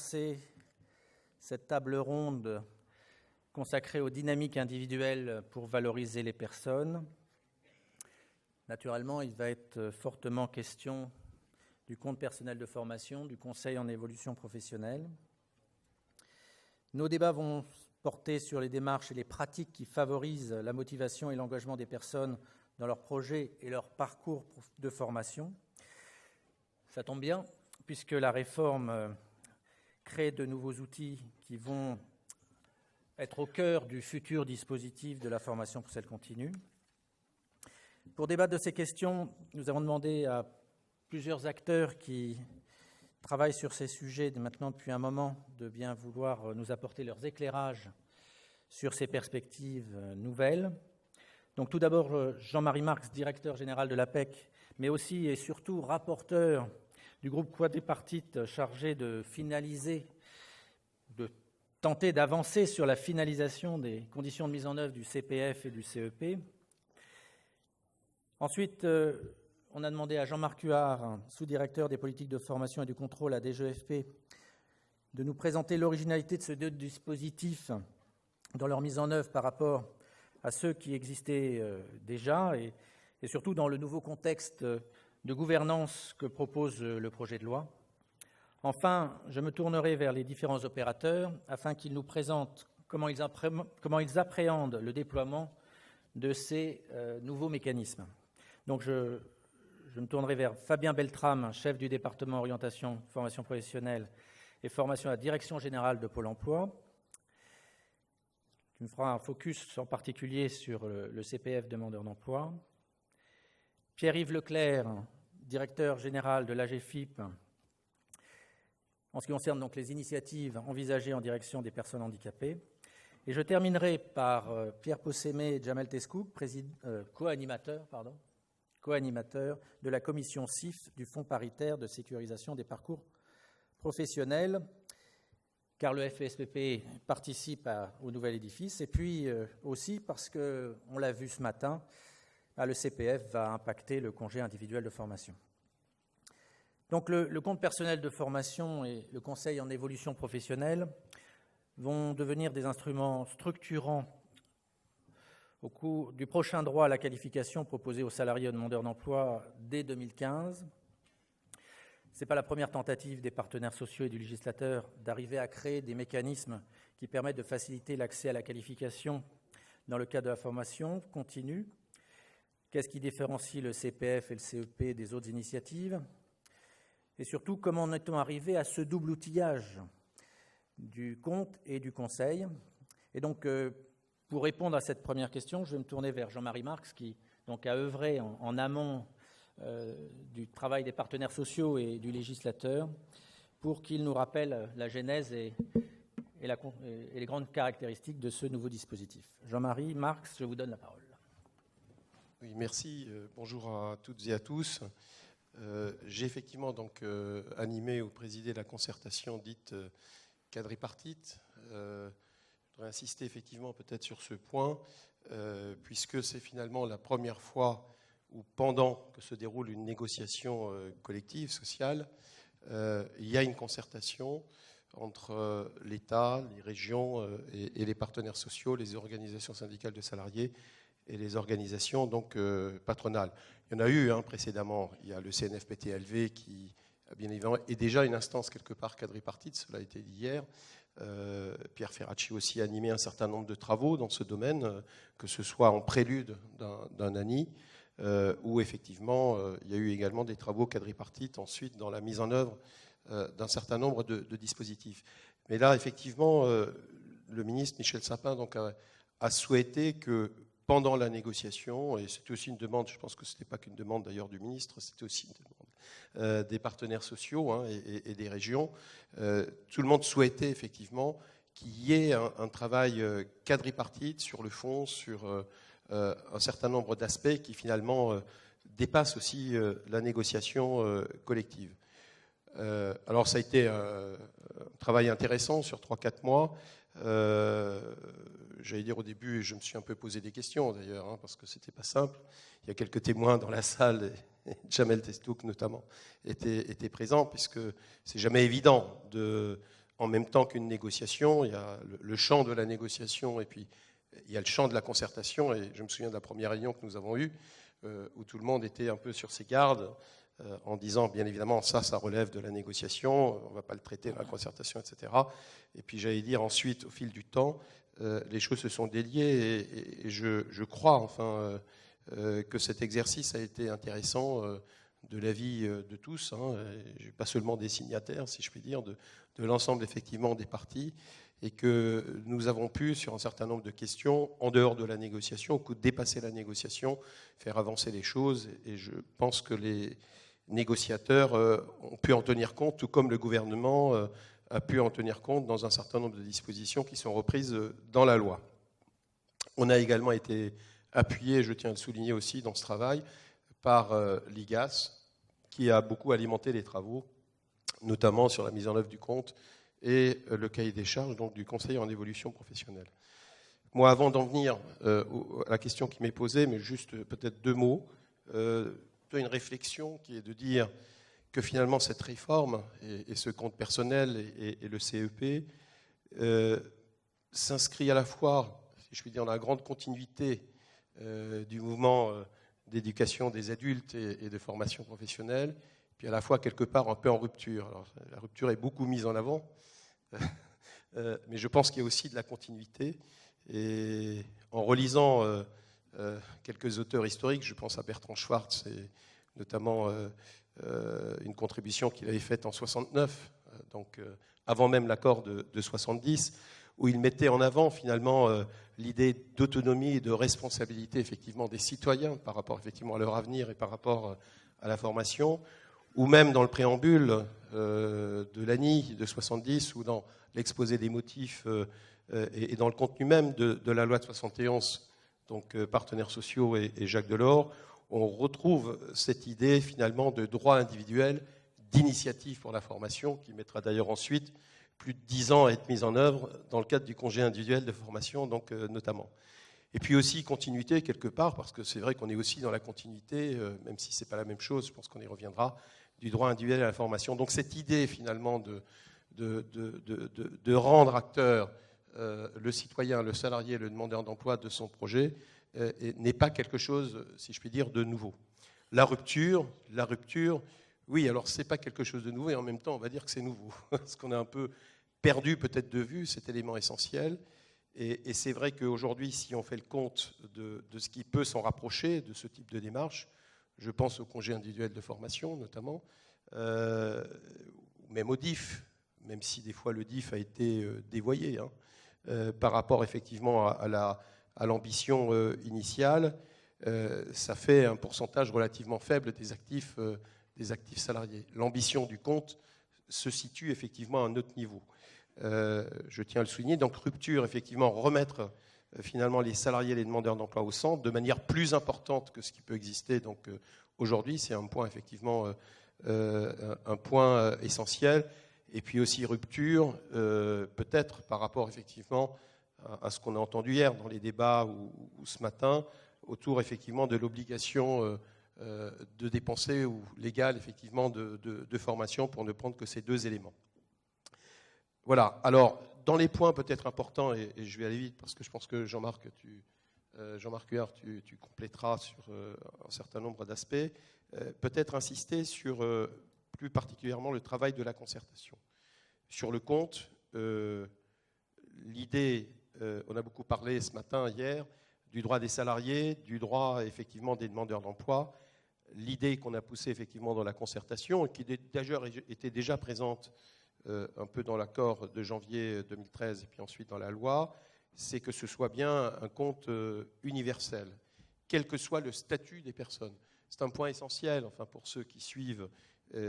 commencer cette table ronde consacrée aux dynamiques individuelles pour valoriser les personnes. Naturellement, il va être fortement question du compte personnel de formation, du conseil en évolution professionnelle. Nos débats vont porter sur les démarches et les pratiques qui favorisent la motivation et l'engagement des personnes dans leurs projets et leur parcours de formation. Ça tombe bien, puisque la réforme crée de nouveaux outils qui vont être au cœur du futur dispositif de la formation professionnelle continue. Pour débattre de ces questions, nous avons demandé à plusieurs acteurs qui travaillent sur ces sujets maintenant depuis un moment de bien vouloir nous apporter leurs éclairages sur ces perspectives nouvelles. Donc tout d'abord, Jean-Marie Marx, directeur général de l'APEC, mais aussi et surtout rapporteur du groupe quadripartite chargé de finaliser, de tenter d'avancer sur la finalisation des conditions de mise en œuvre du CPF et du CEP. Ensuite, on a demandé à Jean-Marc Huard, sous-directeur des politiques de formation et du contrôle à DGEFP, de nous présenter l'originalité de ce deux dispositifs dans leur mise en œuvre par rapport à ceux qui existaient déjà et surtout dans le nouveau contexte de gouvernance que propose le projet de loi. Enfin, je me tournerai vers les différents opérateurs afin qu'ils nous présentent comment ils appréhendent le déploiement de ces nouveaux mécanismes. Donc je me tournerai vers Fabien Beltrame, chef du département orientation, formation professionnelle et formation à la direction générale de Pôle emploi, qui me fera un focus en particulier sur le CPF demandeur d'emploi. Pierre-Yves Leclerc, directeur général de l'AGFIP, en ce qui concerne donc les initiatives envisagées en direction des personnes handicapées. Et je terminerai par Pierre Possémé et Jamel Tescouk, co-animateur de la commission CIF du Fonds paritaire de sécurisation des parcours professionnels, car le FSPP participe au nouvel édifice, et puis aussi parce qu'on l'a vu ce matin, le CPF va impacter le congé individuel de formation. Donc le compte personnel de formation et le conseil en évolution professionnelle vont devenir des instruments structurants au cours du prochain droit à la qualification proposé aux salariés et aux demandeurs d'emploi dès 2015. Ce n'est pas la première tentative des partenaires sociaux et du législateur d'arriver à créer des mécanismes qui permettent de faciliter l'accès à la qualification dans le cadre de la formation continue. Qu'est-ce qui différencie le CPF et le CEP des autres initiatives? Et surtout, comment en est-on arrivé à ce double outillage du compte et du conseil? Et donc, pour répondre à cette première question, je vais me tourner vers Jean-Marie Marx, qui donc, a œuvré en amont du travail des partenaires sociaux et du législateur pour qu'il nous rappelle la genèse et les grandes caractéristiques de ce nouveau dispositif. Jean-Marie Marx, je vous donne la parole. Oui, merci. Bonjour à toutes et à tous. J'ai effectivement donc animé ou présidé la concertation dite quadripartite. Je voudrais insister effectivement peut-être sur ce point, puisque c'est finalement la première fois où pendant que se déroule une négociation collective, sociale, il y a une concertation entre l'État, les régions et les partenaires sociaux, les organisations syndicales de salariés et les organisations donc patronales. Il y en a eu précédemment, il y a le CNFPT-LV qui, bien évidemment, est déjà une instance quelque part quadripartite, cela a été dit hier. Pierre Ferracci aussi a animé un certain nombre de travaux dans ce domaine, que ce soit en prélude d'un ANI, où effectivement il y a eu également des travaux quadripartites ensuite dans la mise en œuvre d'un certain nombre de dispositifs. Mais là, effectivement, le ministre Michel Sapin donc, a souhaité que pendant la négociation, et c'était aussi une demande, je pense que ce n'était pas qu'une demande d'ailleurs du ministre, c'était aussi une demande des partenaires sociaux et des régions, tout le monde souhaitait effectivement qu'il y ait un travail quadripartite sur le fond, sur un certain nombre d'aspects qui finalement dépassent aussi la négociation collective. Alors ça a été un travail intéressant sur 3-4 mois. J'allais dire au début, je me suis un peu posé des questions d'ailleurs, parce que c'était pas simple. Il y a quelques témoins dans la salle, et Jamel Tescouk notamment était présent, puisque c'est jamais évident de en même temps qu'une négociation. Il y a le champ de la négociation et puis il y a le champ de la concertation. Et je me souviens de la première réunion que nous avons eue où tout le monde était un peu sur ses gardes en disant, bien évidemment, ça relève de la négociation, on ne va pas le traiter dans la concertation, etc. Et puis j'allais dire ensuite, au fil du temps, les choses se sont déliées et je crois enfin que cet exercice a été intéressant de l'avis de tous, pas seulement des signataires, si je puis dire, de l'ensemble effectivement des parties, et que nous avons pu, sur un certain nombre de questions, en dehors de la négociation, dépasser la négociation, faire avancer les choses, et je pense que les négociateurs ont pu en tenir compte, tout comme le gouvernement a pu en tenir compte dans un certain nombre de dispositions qui sont reprises dans la loi. On a également été appuyé, je tiens à le souligner aussi dans ce travail, par l'IGAS, qui a beaucoup alimenté les travaux, notamment sur la mise en œuvre du compte et le cahier des charges donc, du Conseil en évolution professionnelle. Moi, avant d'en venir à la question qui m'est posée, mais juste peut-être 2 mots, une réflexion qui est de dire que finalement cette réforme et ce compte personnel et le CEP s'inscrit à la fois, si je puis dire, dans la grande continuité du mouvement d'éducation des adultes et de formation professionnelle, puis à la fois quelque part un peu en rupture. Alors, la rupture est beaucoup mise en avant, mais je pense qu'il y a aussi de la continuité. Et en relisant quelques auteurs historiques, je pense à Bertrand Schwartz et notamment une contribution qu'il avait faite en 69, donc avant même l'accord de 70, où il mettait en avant finalement l'idée d'autonomie et de responsabilité effectivement des citoyens par rapport effectivement à leur avenir et par rapport à la formation, ou même dans le préambule de l'ANI de 70 ou dans l'exposé des motifs et dans le contenu même de la loi de 71, donc partenaires sociaux et Jacques Delors, on retrouve cette idée finalement de droit individuel, d'initiative pour la formation, qui mettra d'ailleurs ensuite plus de 10 ans à être mise en œuvre dans le cadre du congé individuel de formation, donc notamment. Et puis aussi continuité quelque part, parce que c'est vrai qu'on est aussi dans la continuité, même si ce n'est pas la même chose, je pense qu'on y reviendra, du droit individuel à la formation. Donc cette idée finalement de rendre acteur le citoyen, le salarié, le demandeur d'emploi de son projet n'est pas quelque chose, si je puis dire, de nouveau. La rupture, oui, alors ce n'est pas quelque chose de nouveau et en même temps on va dire que c'est nouveau, parce qu'on a un peu perdu peut-être de vue cet élément essentiel. Et c'est vrai qu'aujourd'hui, si on fait le compte de ce qui peut s'en rapprocher de ce type de démarche, je pense au congé individuel de formation notamment, même au DIF, même si des fois le DIF a été dévoyé par rapport effectivement à l'ambition initiale, ça fait un pourcentage relativement faible des actifs salariés. L'ambition du compte se situe effectivement à un autre niveau. Je tiens à le souligner. Donc rupture, effectivement, remettre finalement les salariés et les demandeurs d'emploi au centre de manière plus importante que ce qui peut exister. Donc aujourd'hui, c'est un point effectivement un point essentiel. Et puis aussi rupture, peut-être par rapport effectivement à ce qu'on a entendu hier dans les débats ou ce matin, autour effectivement de l'obligation de dépenser ou légale effectivement de formation, pour ne prendre que ces 2 éléments. Voilà, alors dans les points peut-être importants, et je vais aller vite parce que je pense que Jean-Marc Huard, tu compléteras sur un certain nombre d'aspects, peut-être insister sur plus particulièrement le travail de la concertation. Sur le compte, l'idée, on a beaucoup parlé ce matin, hier, du droit des salariés, du droit effectivement des demandeurs d'emploi, l'idée qu'on a poussée effectivement dans la concertation, et qui d'ailleurs était déjà présente un peu dans l'accord de janvier 2013 et puis ensuite dans la loi, c'est que ce soit bien un compte universel, quel que soit le statut des personnes. C'est un point essentiel, enfin pour ceux qui suivent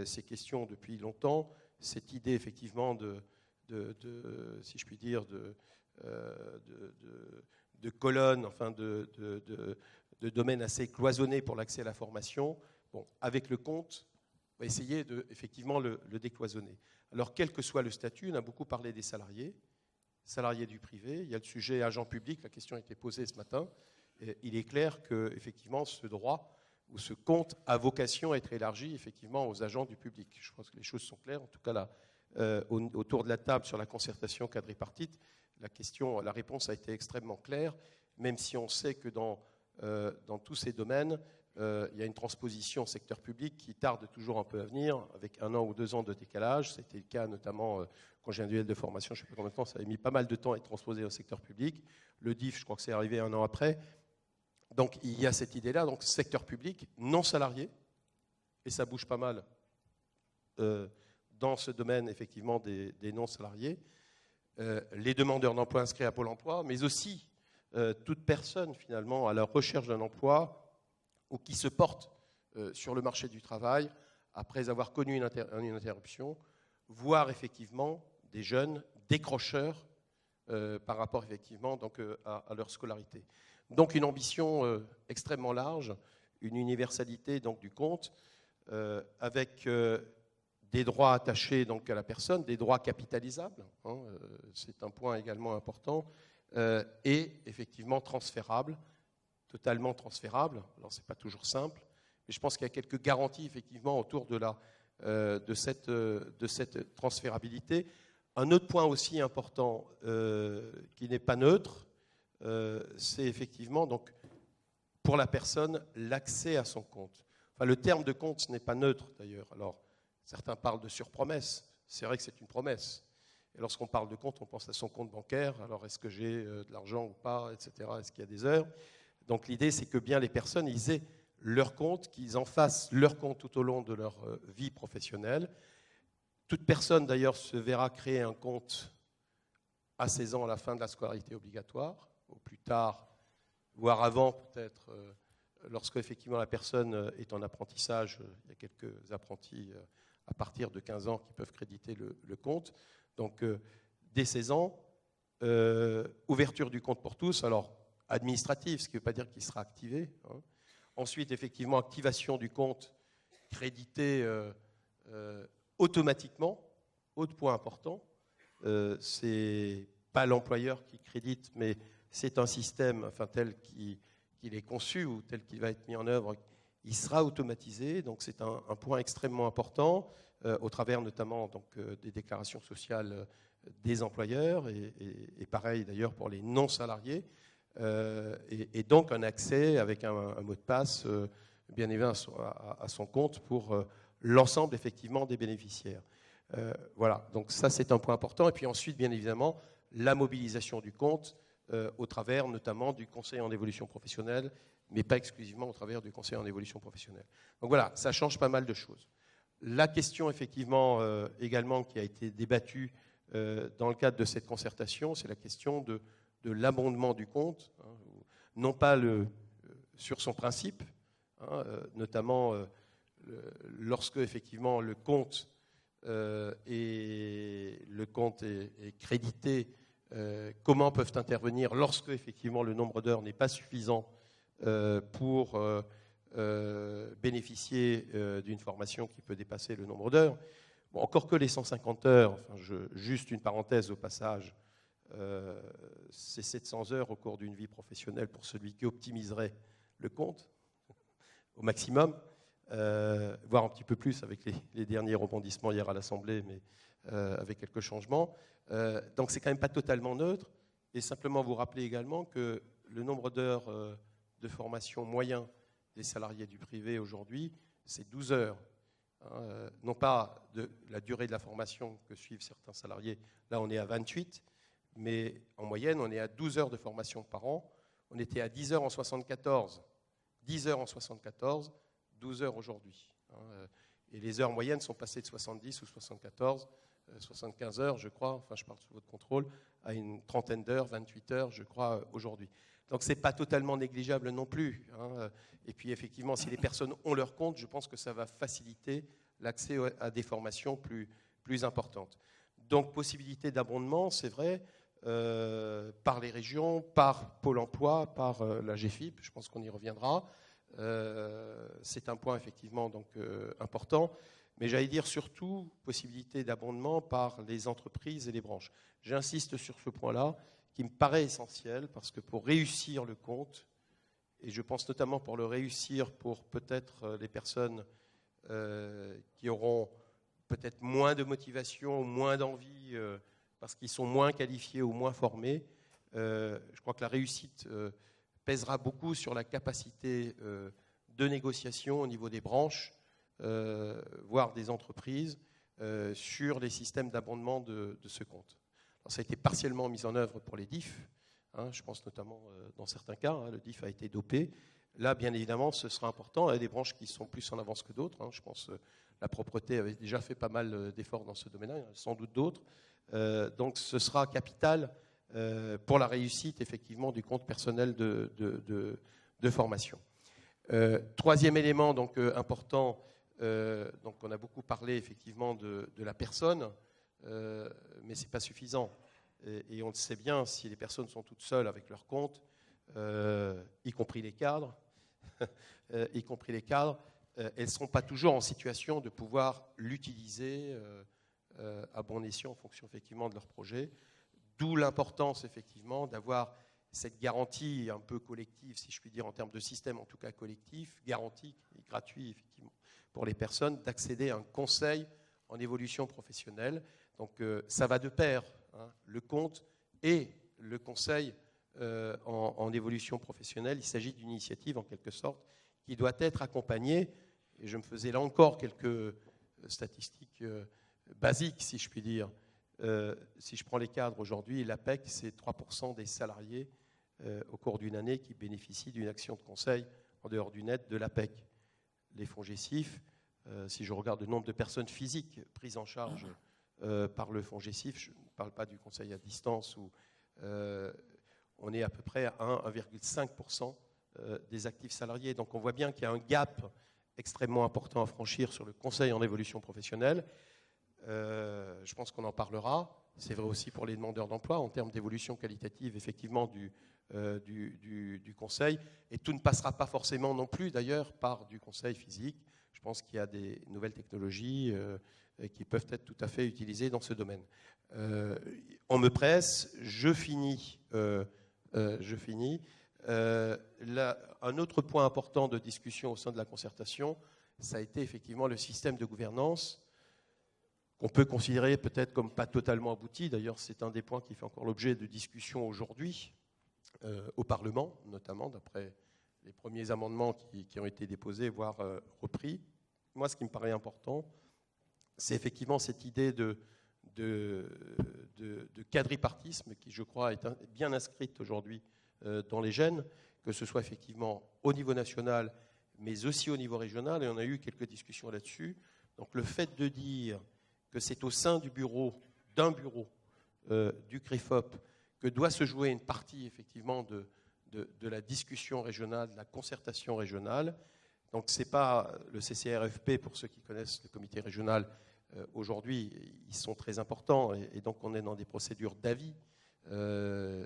ces questions depuis longtemps, cette idée effectivement si je puis dire, de colonnes, enfin de domaines assez cloisonnés pour l'accès à la formation. Bon, avec le compte, on va essayer de effectivement le décloisonner. Alors, quel que soit le statut, on a beaucoup parlé des salariés du privé. Il y a le sujet agent public, la question a été posée ce matin. Et il est clair que effectivement, ce droit ou ce compte a vocation à être élargi effectivement aux agents du public. Je pense que les choses sont claires. En tout cas, autour de la table sur la concertation quadripartite, la réponse a été extrêmement claire, même si on sait que dans tous ces domaines, il y a une transposition au secteur public qui tarde toujours un peu à venir, avec 1 an ou 2 ans de décalage. C'était le cas notamment congé individuel de formation, je ne sais pas combien de temps, ça avait mis pas mal de temps à être transposé au secteur public. Le DIF, je crois que c'est arrivé 1 an après. Donc il y a cette idée-là, donc secteur public, non salarié, et ça bouge pas mal dans ce domaine effectivement des non-salariés, les demandeurs d'emploi inscrits à Pôle emploi, mais aussi toute personne finalement à la recherche d'un emploi ou qui se porte sur le marché du travail après avoir connu une interruption, voire effectivement des jeunes décrocheurs par rapport effectivement donc, à leur scolarité. Donc une ambition extrêmement large, une universalité donc, du compte, avec des droits attachés donc, à la personne, des droits capitalisables, hein, c'est un point également important, et effectivement transférables, totalement transférables. Alors ce n'est pas toujours simple, mais je pense qu'il y a quelques garanties effectivement autour de cette transférabilité. Un autre point aussi important qui n'est pas neutre, c'est effectivement donc, pour la personne l'accès à son compte. Enfin, le terme de compte ce n'est pas neutre d'ailleurs. Alors, certains parlent de surpromesse. C'est vrai que c'est une promesse. Et lorsqu'on parle de compte, on pense à son compte bancaire. Alors, est-ce que j'ai de l'argent ou pas, etc. Est-ce qu'il y a des heures? Donc, l'idée, c'est que bien les personnes, ils aient leur compte, qu'ils en fassent leur compte tout au long de leur vie professionnelle. Toute personne, d'ailleurs, se verra créer un compte à 16 ans à la fin de la scolarité obligatoire, au plus tard, voire avant peut-être, lorsque effectivement la personne est en apprentissage. Il y a quelques apprentis à partir de 15 ans qui peuvent créditer le compte. Donc, dès 16 ans, ouverture du compte pour tous, alors administratif, ce qui ne veut pas dire qu'il sera activé. Hein. Ensuite, effectivement, activation du compte crédité automatiquement. Autre point important, c'est pas l'employeur qui crédite, mais c'est un système, enfin tel qu'il est conçu ou tel qu'il va être mis en œuvre, il sera automatisé. Donc c'est un point extrêmement important, au travers notamment donc, des déclarations sociales des employeurs, et pareil d'ailleurs pour les non-salariés, et donc un accès avec un mot de passe bien évidemment à son compte pour l'ensemble effectivement des bénéficiaires. Voilà, donc ça c'est un point important. Et puis ensuite, bien évidemment, la mobilisation du compte au travers notamment du conseil en évolution professionnelle, mais pas exclusivement au travers du conseil en évolution professionnelle. Donc voilà, ça change pas mal de choses. La question effectivement également qui a été débattue dans le cadre de cette concertation, c'est la question de l'abondement du compte, hein, non pas sur son principe, hein, notamment lorsque effectivement le compte est crédité, comment peuvent intervenir lorsque effectivement le nombre d'heures n'est pas suffisant pour bénéficier d'une formation qui peut dépasser le nombre d'heures. Bon, encore que les 150 heures, enfin, juste une parenthèse au passage, c'est 700 heures au cours d'une vie professionnelle pour celui qui optimiserait le compte au maximum. Voire un petit peu plus avec les derniers rebondissements hier à l'Assemblée, mais avec quelques changements. Donc c'est quand même pas totalement neutre. Et simplement vous rappeler également que le nombre d'heures de formation moyen des salariés du privé aujourd'hui, c'est 12 heures. Hein, non pas de la durée de la formation que suivent certains salariés, là on est à 28, mais en moyenne on est à 12 heures de formation par an. On était à 10 heures en 74, 10 heures en 74, 12 heures aujourd'hui. Et les heures moyennes sont passées de 70 ou 74, 75 heures, je crois, enfin je parle sous votre contrôle, à une trentaine d'heures, 28 heures, je crois, aujourd'hui. Donc ce n'est pas totalement négligeable non plus. Hein. Et puis effectivement, si les personnes ont leur compte, je pense que ça va faciliter l'accès à des formations plus importantes. Donc possibilité d'abondement, c'est vrai, par les régions, par Pôle emploi, par la GFIP, je pense qu'on y reviendra. C'est un point effectivement donc, important, mais j'allais dire surtout possibilité d'abondement par les entreprises et les branches. J'insiste sur ce point-là qui me paraît essentiel parce que pour réussir le compte, et je pense notamment pour le réussir pour peut-être les personnes qui auront peut-être moins de motivation, moins d'envie, parce qu'ils sont moins qualifiés ou moins formés. Je crois que la réussite pèsera beaucoup sur la capacité de négociation au niveau des branches, voire des entreprises, sur les systèmes d'abondement de ce compte. Alors, ça a été partiellement mis en œuvre pour les DIF, je pense notamment dans certains cas, le DIF a été dopé. Là, bien évidemment, ce sera important. Il y a des branches qui sont plus en avance que d'autres. Je pense que la propreté avait déjà fait pas mal d'efforts dans ce domaine-là, il y en a sans doute d'autres. Donc, ce sera capital pour la réussite, effectivement, du compte personnel de formation. Troisième élément donc, important, donc on a beaucoup parlé, effectivement, de la personne, mais ce n'est pas suffisant. Et on le sait bien, si les personnes sont toutes seules avec leur compte, y compris les cadres, elles ne seront pas toujours en situation de pouvoir l'utiliser à bon escient en fonction effectivement de leur projet. D'où l'importance effectivement d'avoir cette garantie un peu collective, si je puis dire, en termes de système en tout cas collectif, garantie et gratuit effectivement pour les personnes, d'accéder à un conseil en évolution professionnelle. Donc ça va de pair, le compte et le conseil en évolution professionnelle. Il s'agit d'une initiative en quelque sorte qui doit être accompagnée, et je me faisais là encore quelques statistiques basiques, si je puis dire. Si je prends les cadres aujourd'hui, l'APEC, c'est 3% des salariés au cours d'une année qui bénéficient d'une action de conseil en dehors du net de l'APEC. Les fonds GESIF, si je regarde le nombre de personnes physiques prises en charge par le fonds GESIF, je ne parle pas du conseil à distance, où on est à peu près à 1,5% des actifs salariés. Donc on voit bien qu'il y a un gap extrêmement important à franchir sur le conseil en évolution professionnelle. Je pense qu'on en parlera. C'est vrai aussi pour les demandeurs d'emploi en termes d'évolution qualitative, effectivement, du conseil. Et tout ne passera pas forcément non plus, d'ailleurs, par du conseil physique. Je pense qu'il y a des nouvelles technologies qui peuvent être tout à fait utilisées dans ce domaine. On me presse, je finis. Là, un autre point important de discussion au sein de la concertation, ça a été effectivement le système de gouvernance, qu'on peut considérer peut-être comme pas totalement abouti. D'ailleurs, c'est un des points qui fait encore l'objet de discussions aujourd'hui au Parlement, notamment d'après les premiers amendements qui ont été déposés, voire repris. Moi, ce qui me paraît important, c'est effectivement cette idée de quadripartisme qui, je crois, est bien inscrite aujourd'hui dans les gènes, que ce soit effectivement au niveau national, mais aussi au niveau régional, et on a eu quelques discussions là-dessus. Donc le fait de dire que c'est au sein du bureau, d'un bureau du CREFOP, que doit se jouer une partie effectivement de la discussion régionale, de la concertation régionale. Donc ce n'est pas le CCRFP, pour ceux qui connaissent le comité régional, aujourd'hui, ils sont très importants, et donc on est dans des procédures d'avis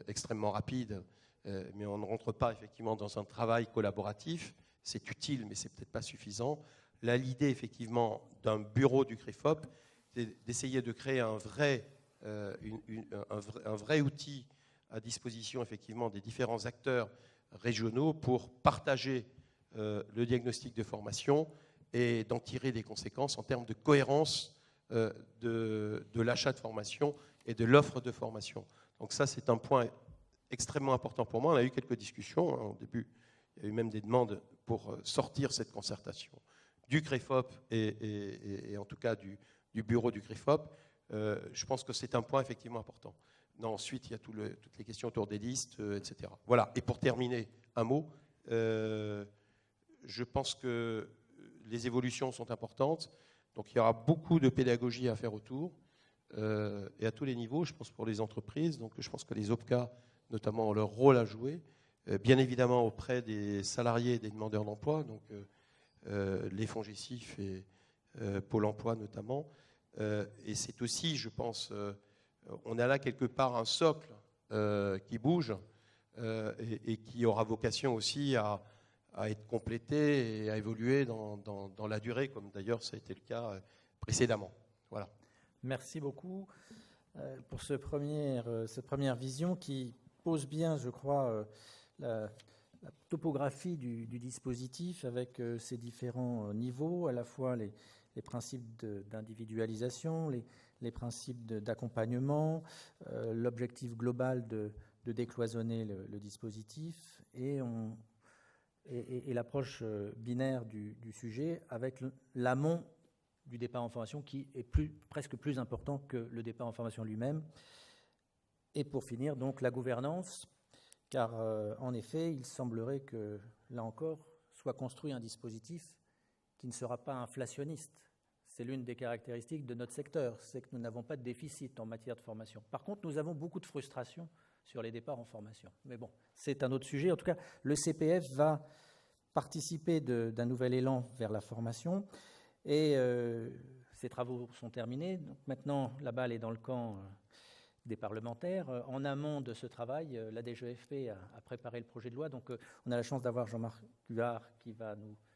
extrêmement rapides, mais on ne rentre pas effectivement dans un travail collaboratif. C'est utile, mais ce n'est peut-être pas suffisant. Là, l'idée effectivement d'un bureau du CREFOP, c'est d'essayer de créer un vrai outil à disposition effectivement des différents acteurs régionaux pour partager le diagnostic de formation et d'en tirer des conséquences en termes de cohérence de l'achat de formation et de l'offre de formation. Donc ça, c'est un point extrêmement important pour moi. On a eu quelques discussions. Au début, il y a eu même des demandes pour sortir cette concertation du CREFOP et en tout cas du bureau du CREFOP. Je pense que c'est un point effectivement important. Non, ensuite, il y a toutes les questions autour des listes, etc. Voilà. Et pour terminer, un mot. Je pense que les évolutions sont importantes. Donc, il y aura beaucoup de pédagogie à faire autour et à tous les niveaux, je pense, pour les entreprises. Donc, je pense que les OPCA, notamment, ont leur rôle à jouer, bien évidemment auprès des salariés et des demandeurs d'emploi, donc les fonds GESIF et Pôle emploi notamment. Et c'est aussi, je pense, on a là quelque part un socle qui bouge et qui aura vocation aussi à être complété et à évoluer dans la durée, comme d'ailleurs ça a été le cas précédemment. Voilà. Merci beaucoup pour cette première vision qui pose bien, je crois, la topographie du dispositif avec ses différents niveaux, à la fois les les principes d'individualisation, les principes d'accompagnement, l'objectif global de décloisonner le dispositif et l'approche binaire du sujet avec l'amont du départ en formation qui est presque plus important que le départ en formation lui-même. Et pour finir, donc, la gouvernance, car en effet, il semblerait que, là encore, soit construit un dispositif qui ne sera pas inflationniste. C'est l'une des caractéristiques de notre secteur, c'est que nous n'avons pas de déficit en matière de formation. Par contre, nous avons beaucoup de frustration sur les départs en formation. Mais bon, c'est un autre sujet. En tout cas, le CPF va participer d'un nouvel élan vers la formation. Et ces travaux sont terminés. Donc maintenant, la balle est dans le camp des parlementaires. En amont de ce travail, la DGFP a préparé le projet de loi. Donc on a la chance d'avoir Jean-Marc Huard qui va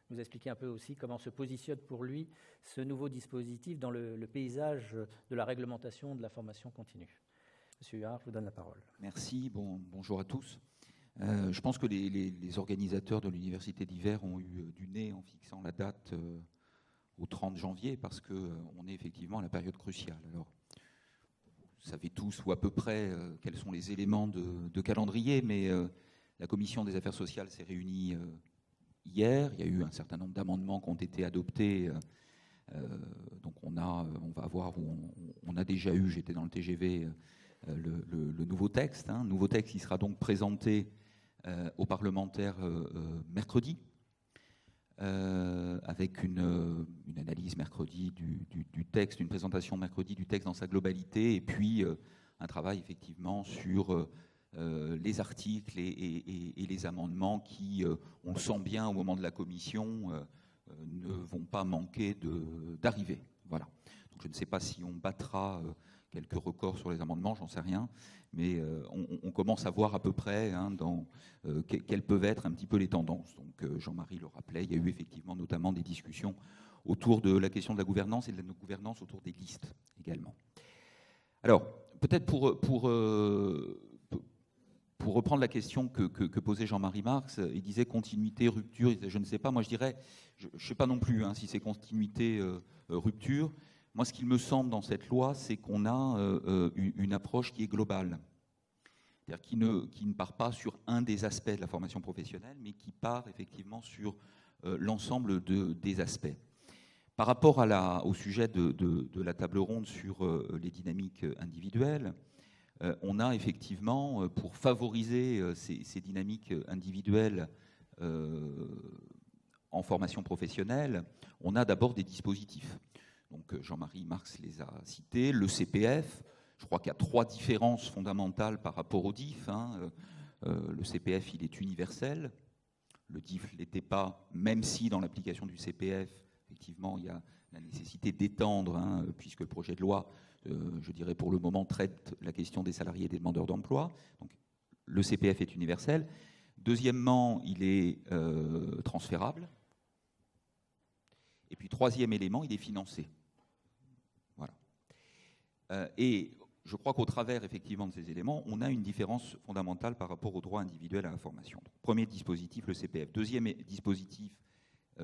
nous expliquer un peu aussi comment se positionne pour lui ce nouveau dispositif dans le paysage de la réglementation de la formation continue. Monsieur Huard, je vous donne la parole. Merci, bonjour à tous. Je pense que les organisateurs de l'Université d'hiver ont eu du nez en fixant la date au 30 janvier parce qu'on est effectivement à la période cruciale. Alors, vous savez tous ou à peu près quels sont les éléments de calendrier, mais la Commission des affaires sociales s'est réunie hier. Il y a eu un certain nombre d'amendements qui ont été adoptés. Donc on va voir où on a déjà eu, j'étais dans le TGV, le nouveau texte. Nouveau texte qui sera donc présenté aux parlementaires mercredi, avec une analyse mercredi du texte, une présentation mercredi du texte dans sa globalité, et puis un travail effectivement sur les articles et les amendements qui, on le sent bien au moment de la commission, ne vont pas manquer d'arriver. Voilà. Donc je ne sais pas si on battra quelques records sur les amendements, j'en sais rien, mais on commence à voir à peu près quelles peuvent être un petit peu les tendances. Donc Jean-Marie le rappelait, il y a eu effectivement notamment des discussions autour de la question de la gouvernance et de la gouvernance autour des listes également. Alors, peut-être pour reprendre la question que posait Jean-Marie Marx, il disait continuité, rupture, je ne sais pas, moi je dirais, je ne sais pas non plus si c'est continuité, rupture. Moi, ce qu'il me semble dans cette loi, c'est qu'on a une approche qui est globale, c'est-à-dire qui ne part pas sur un des aspects de la formation professionnelle, mais qui part effectivement sur l'ensemble des aspects. Par rapport au sujet de la table ronde sur les dynamiques individuelles, on a effectivement, pour favoriser ces dynamiques individuelles en formation professionnelle, on a d'abord des dispositifs. Donc Jean-Marie Marx les a cités, le CPF, je crois qu'il y a 3 différences fondamentales par rapport au DIF. Le CPF, il est universel, le DIF ne l'était pas, même si dans l'application du CPF, effectivement, il y a la nécessité d'étendre, puisque le projet de loi, je dirais pour le moment, traite la question des salariés et des demandeurs d'emploi. Donc le CPF est universel. Deuxièmement, il est transférable. Et puis, troisième élément, il est financé. Voilà. Et je crois qu'au travers, effectivement, de ces éléments, on a une différence fondamentale par rapport au droit individuel à la formation. Donc, premier dispositif, le CPF. Deuxième dispositif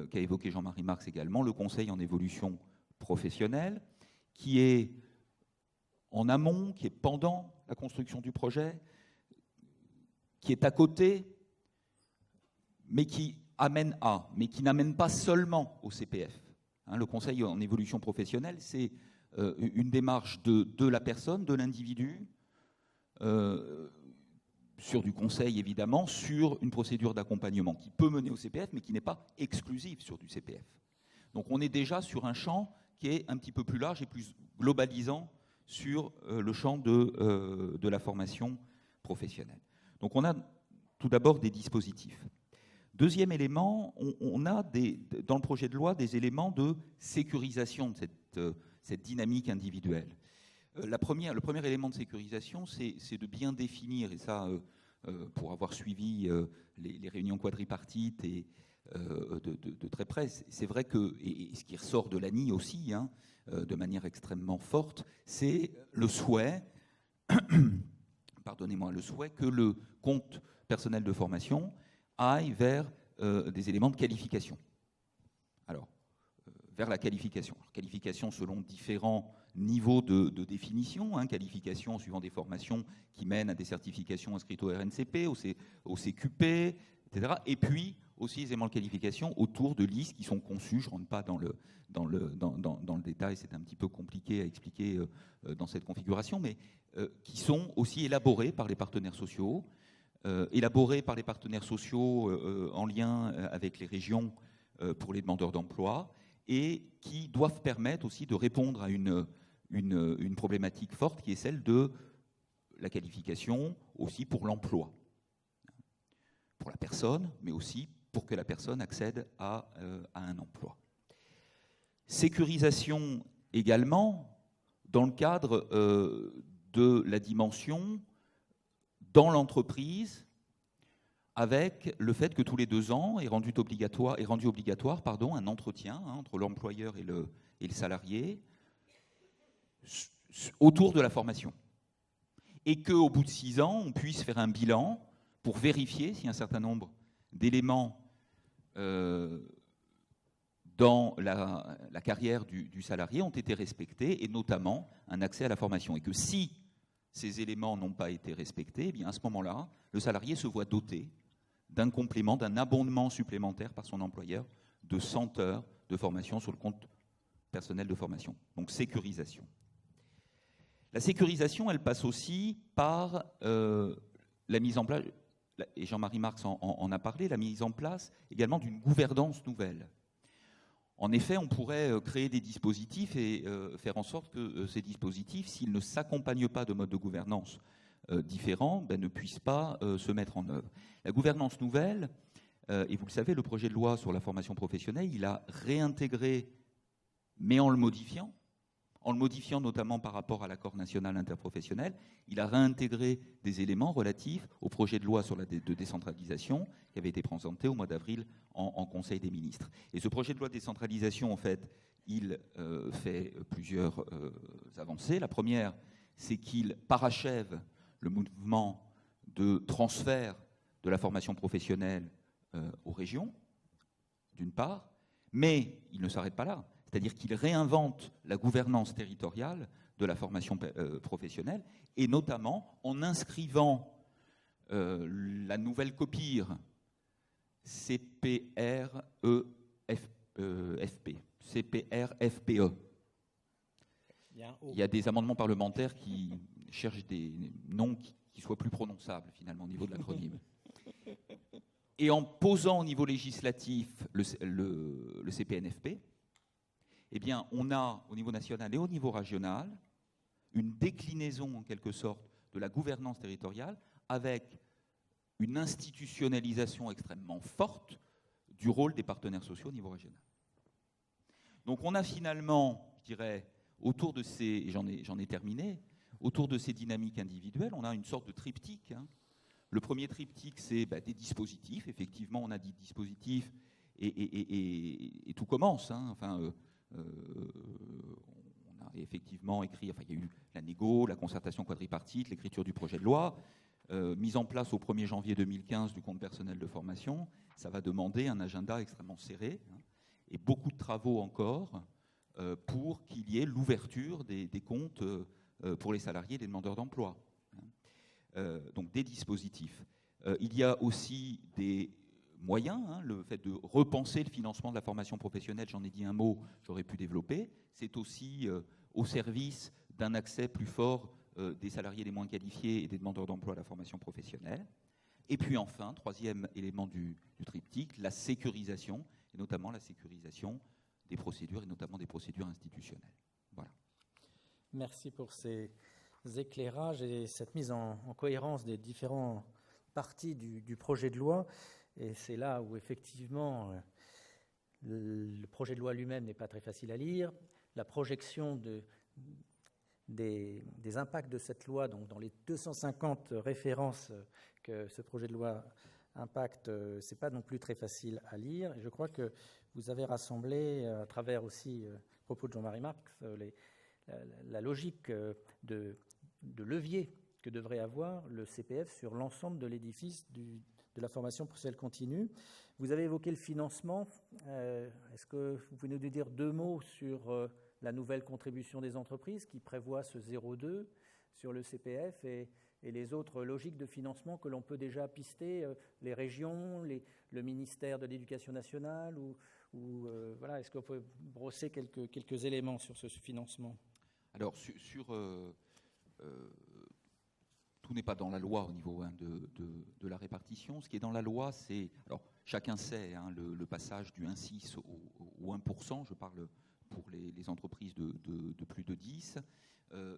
qu'a évoqué Jean-Marie Marx également, le conseil en évolution professionnelle, qui est en amont, qui est pendant la construction du projet, qui est à côté, mais qui n'amène pas seulement au CPF. Le conseil en évolution professionnelle, c'est une démarche de la personne, de l'individu, sur du conseil évidemment, sur une procédure d'accompagnement qui peut mener au CPF, mais qui n'est pas exclusive sur du CPF. Donc on est déjà sur un champ qui est un petit peu plus large et plus globalisant sur le champ de la formation professionnelle. Donc on a tout d'abord des dispositifs. Deuxième élément, on a dans le projet de loi des éléments de sécurisation de cette dynamique individuelle. Le premier élément de sécurisation, c'est de bien définir, et ça, pour avoir suivi les réunions quadripartites et de très près, c'est vrai que, et ce qui ressort de l'ANI aussi, de manière extrêmement forte, c'est le souhait, le souhait que le compte personnel de formation aille vers des éléments de qualification. Alors, vers la qualification. Alors, qualification selon différents niveaux de définition, hein, qualification suivant des formations qui mènent à des certifications inscrites au RNCP, au CQP, etc. Et puis aussi aisément de qualification autour de listes qui sont conçues, je ne rentre pas dans le détail, c'est un petit peu compliqué à expliquer dans cette configuration, mais qui sont aussi élaborées par les partenaires sociaux, en lien avec les régions pour les demandeurs d'emploi, et qui doivent permettre aussi de répondre à une problématique forte qui est celle de la qualification aussi pour l'emploi, pour la personne, mais aussi pour que la personne accède à un emploi. Sécurisation également dans le cadre de la dimension dans l'entreprise, avec le fait que tous les 2 ans est rendu obligatoire un entretien entre l'employeur et le salarié autour de la formation. Et qu'au bout de 6 ans, on puisse faire un bilan pour vérifier si un certain nombre d'éléments dans la carrière du salarié ont été respectés, et notamment un accès à la formation. Et que si ces éléments n'ont pas été respectés, eh bien à ce moment-là, le salarié se voit doté d'un complément, d'un abondement supplémentaire par son employeur de 100 heures de formation sur le compte personnel de formation. Donc sécurisation. La sécurisation, elle passe aussi par la mise en place, et Jean-Marie Marx en a parlé, la mise en place également d'une gouvernance nouvelle. En effet, on pourrait créer des dispositifs et faire en sorte que ces dispositifs, s'ils ne s'accompagnent pas de modes de gouvernance différents, ne puissent pas se mettre en œuvre. La gouvernance nouvelle, et vous le savez, le projet de loi sur la formation professionnelle, il a réintégré, mais en le modifiant notamment par rapport à l'accord national interprofessionnel, il a réintégré des éléments relatifs au projet de loi sur la décentralisation qui avait été présenté au mois d'avril en Conseil des ministres. Et ce projet de loi de décentralisation, en fait, il fait plusieurs avancées. La première, c'est qu'il parachève le mouvement de transfert de la formation professionnelle aux régions, d'une part, mais il ne s'arrête pas là. C'est-à-dire qu'il réinvente la gouvernance territoriale de la formation professionnelle, et notamment en inscrivant la nouvelle COPIR CPRFPE. Il y a des amendements parlementaires qui cherchent des noms qui soient plus prononçables, finalement, au niveau de l'acronyme. Et en posant au niveau législatif le CPNFP, eh bien, on a, au niveau national et au niveau régional, une déclinaison, en quelque sorte, de la gouvernance territoriale avec une institutionnalisation extrêmement forte du rôle des partenaires sociaux au niveau régional. Donc, on a finalement, je dirais, autour de ces, j'en ai terminé, autour de ces dynamiques individuelles, on a une sorte de triptyque. Le premier triptyque, c'est des dispositifs. Effectivement, on a dit dispositifs et tout commence. On a effectivement écrit, il y a eu la négo, la concertation quadripartite, l'écriture du projet de loi, mise en place au 1er janvier 2015 du compte personnel de formation. Ça va demander un agenda extrêmement serré et beaucoup de travaux encore pour qu'il y ait l'ouverture des comptes pour les salariés et les demandeurs d'emploi. Donc des dispositifs. Il y a aussi des moyens, le fait de repenser le financement de la formation professionnelle, j'en ai dit un mot, j'aurais pu développer. C'est aussi au service d'un accès plus fort des salariés les moins qualifiés et des demandeurs d'emploi à la formation professionnelle. Et puis enfin, troisième élément du triptyque, la sécurisation, et notamment la sécurisation des procédures, et notamment des procédures institutionnelles. Voilà. Merci pour ces éclairages et cette mise en cohérence des différentes parties du projet de loi. Et c'est là où, effectivement, le projet de loi lui-même n'est pas très facile à lire. La projection des impacts de cette loi, donc dans les 250 références que ce projet de loi impacte, ce n'est pas non plus très facile à lire. Et je crois que vous avez rassemblé, à travers aussi le propos de Jean-Marie Marx, la logique de levier que devrait avoir le CPF sur l'ensemble de l'édifice de la formation professionnelle continue. Vous avez évoqué le financement. Est-ce que vous pouvez nous dire 2 mots sur la nouvelle contribution des entreprises qui prévoit ce 0,2 sur le CPF et les autres logiques de financement que l'on peut déjà pister, les régions, le ministère de l'Éducation nationale voilà, est-ce qu'on peut brosser quelques éléments sur ce financement? Alors, tout n'est pas dans la loi au niveau de la répartition. Ce qui est dans la loi, c'est... Alors, chacun sait le passage du 1,6 au 1%, je parle pour les entreprises de plus de 10.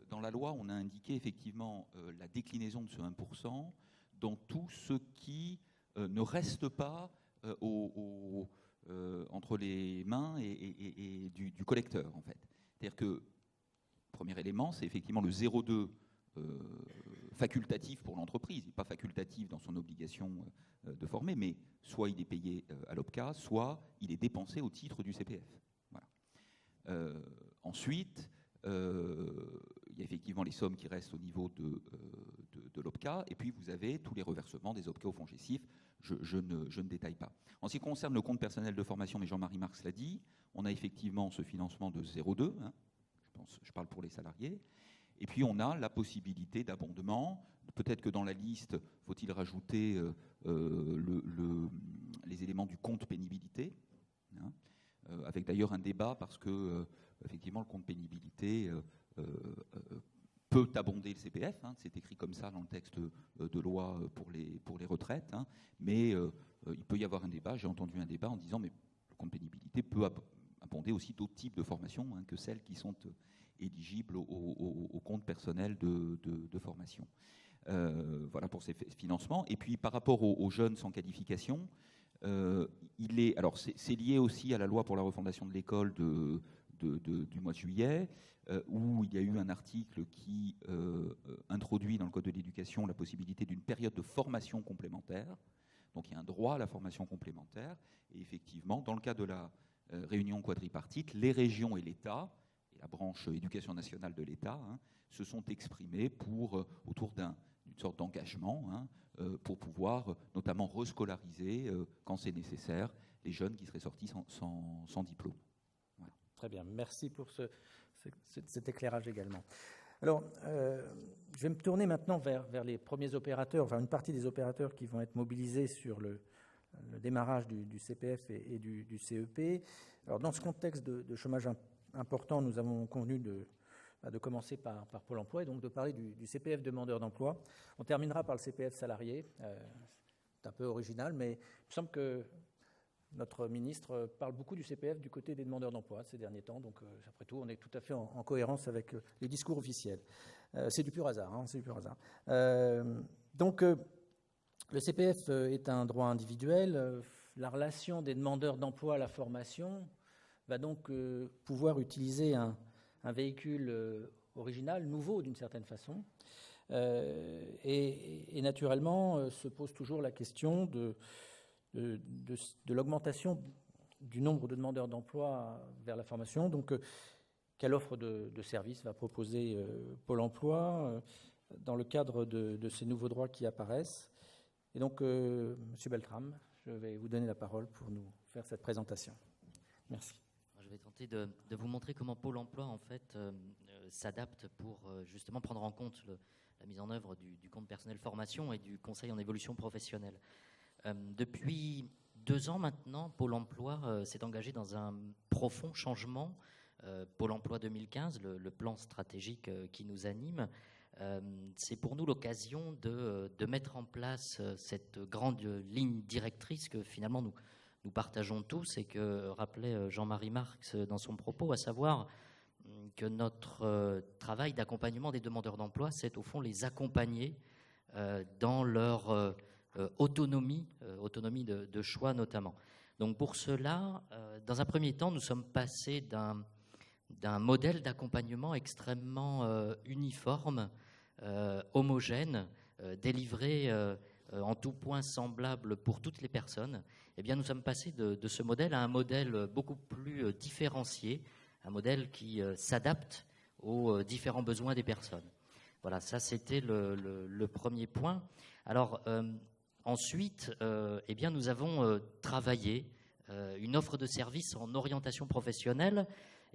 Dans la loi, on a indiqué effectivement la déclinaison de ce 1% dans tout ce qui ne reste pas entre les mains et du collecteur, en fait. C'est-à-dire que, premier élément, c'est effectivement le 0,2 facultatif pour l'entreprise. Il n'est pas facultatif dans son obligation de former, mais soit il est payé à l'OPCA, soit il est dépensé au titre du CPF. Voilà. Ensuite, il y a effectivement les sommes qui restent au niveau de l'OPCA, et puis vous avez tous les reversements des OPCA au FONGECIF. Je ne détaille pas. En ce qui concerne le compte personnel de formation, mais Jean-Marie Marx l'a dit, on a effectivement ce financement de 0,2, je parle pour les salariés, et puis on a la possibilité d'abondement. Peut-être que dans la liste, faut-il rajouter les éléments du compte pénibilité, avec d'ailleurs un débat parce que effectivement le compte pénibilité peut abonder le CPF, c'est écrit comme ça dans le texte de loi pour les retraites, mais il peut y avoir un débat. J'ai entendu un débat en disant mais le compte pénibilité peut abonder aussi d'autres types de formations que celles qui sont éligibles au compte personnel de formation. Voilà pour ces financements. Et puis par rapport aux jeunes sans qualification, alors c'est lié aussi à la loi pour la refondation de l'école du mois de juillet, où il y a eu un article qui introduit dans le Code de l'éducation la possibilité d'une période de formation complémentaire. Donc il y a un droit à la formation complémentaire. Et effectivement, dans le cas de la réunion quadripartite, les régions et l'État, et la branche éducation nationale de l'État, se sont exprimés autour d'une sorte d'engagement pour pouvoir notamment rescolariser, quand c'est nécessaire, les jeunes qui seraient sortis sans diplôme. Voilà. Très bien, merci pour cet éclairage également. Alors, je vais me tourner maintenant vers les premiers opérateurs, enfin une partie des opérateurs qui vont être mobilisés sur le démarrage du CPF et du CEP. Alors, dans ce contexte de chômage important, nous avons convenu de commencer par Pôle emploi et donc de parler du CPF demandeur d'emploi. On terminera par le CPF salarié. C'est un peu original, mais il me semble que notre ministre parle beaucoup du CPF du côté des demandeurs d'emploi ces derniers temps. Donc, après tout, on est tout à fait en cohérence avec les discours officiels. C'est du pur hasard. C'est du pur hasard. Donc, le CPF est un droit individuel. La relation des demandeurs d'emploi à la formation va donc pouvoir utiliser un véhicule original, nouveau d'une certaine façon. Et naturellement, se pose toujours la question de l'augmentation du nombre de demandeurs d'emploi vers la formation. Donc, quelle offre de services va proposer Pôle emploi dans le cadre de ces nouveaux droits qui apparaissent? Et donc, M. Beltrame, je vais vous donner la parole pour nous faire cette présentation. Merci. Je vais tenter de vous montrer comment Pôle emploi en fait, s'adapte pour justement prendre en compte la mise en œuvre du compte personnel formation et du conseil en évolution professionnelle. Depuis 2 ans maintenant, Pôle emploi s'est engagé dans un profond changement. Pôle emploi 2015, le plan stratégique qui nous anime, c'est pour nous l'occasion de mettre en place cette grande ligne directrice que finalement nous partageons tous et que rappelait Jean-Marie Marx dans son propos, à savoir que notre travail d'accompagnement des demandeurs d'emploi, c'est au fond les accompagner dans leur autonomie de choix notamment. Donc pour cela, dans un premier temps, nous sommes passés d'un modèle d'accompagnement extrêmement uniforme, homogène, délivré en tout point semblable pour toutes les personnes. Eh bien, nous sommes passés de ce modèle à un modèle beaucoup plus différencié, un modèle qui s'adapte aux différents besoins des personnes. Voilà, ça c'était le premier point. Alors, Ensuite, eh bien, nous avons travaillé une offre de service en orientation professionnelle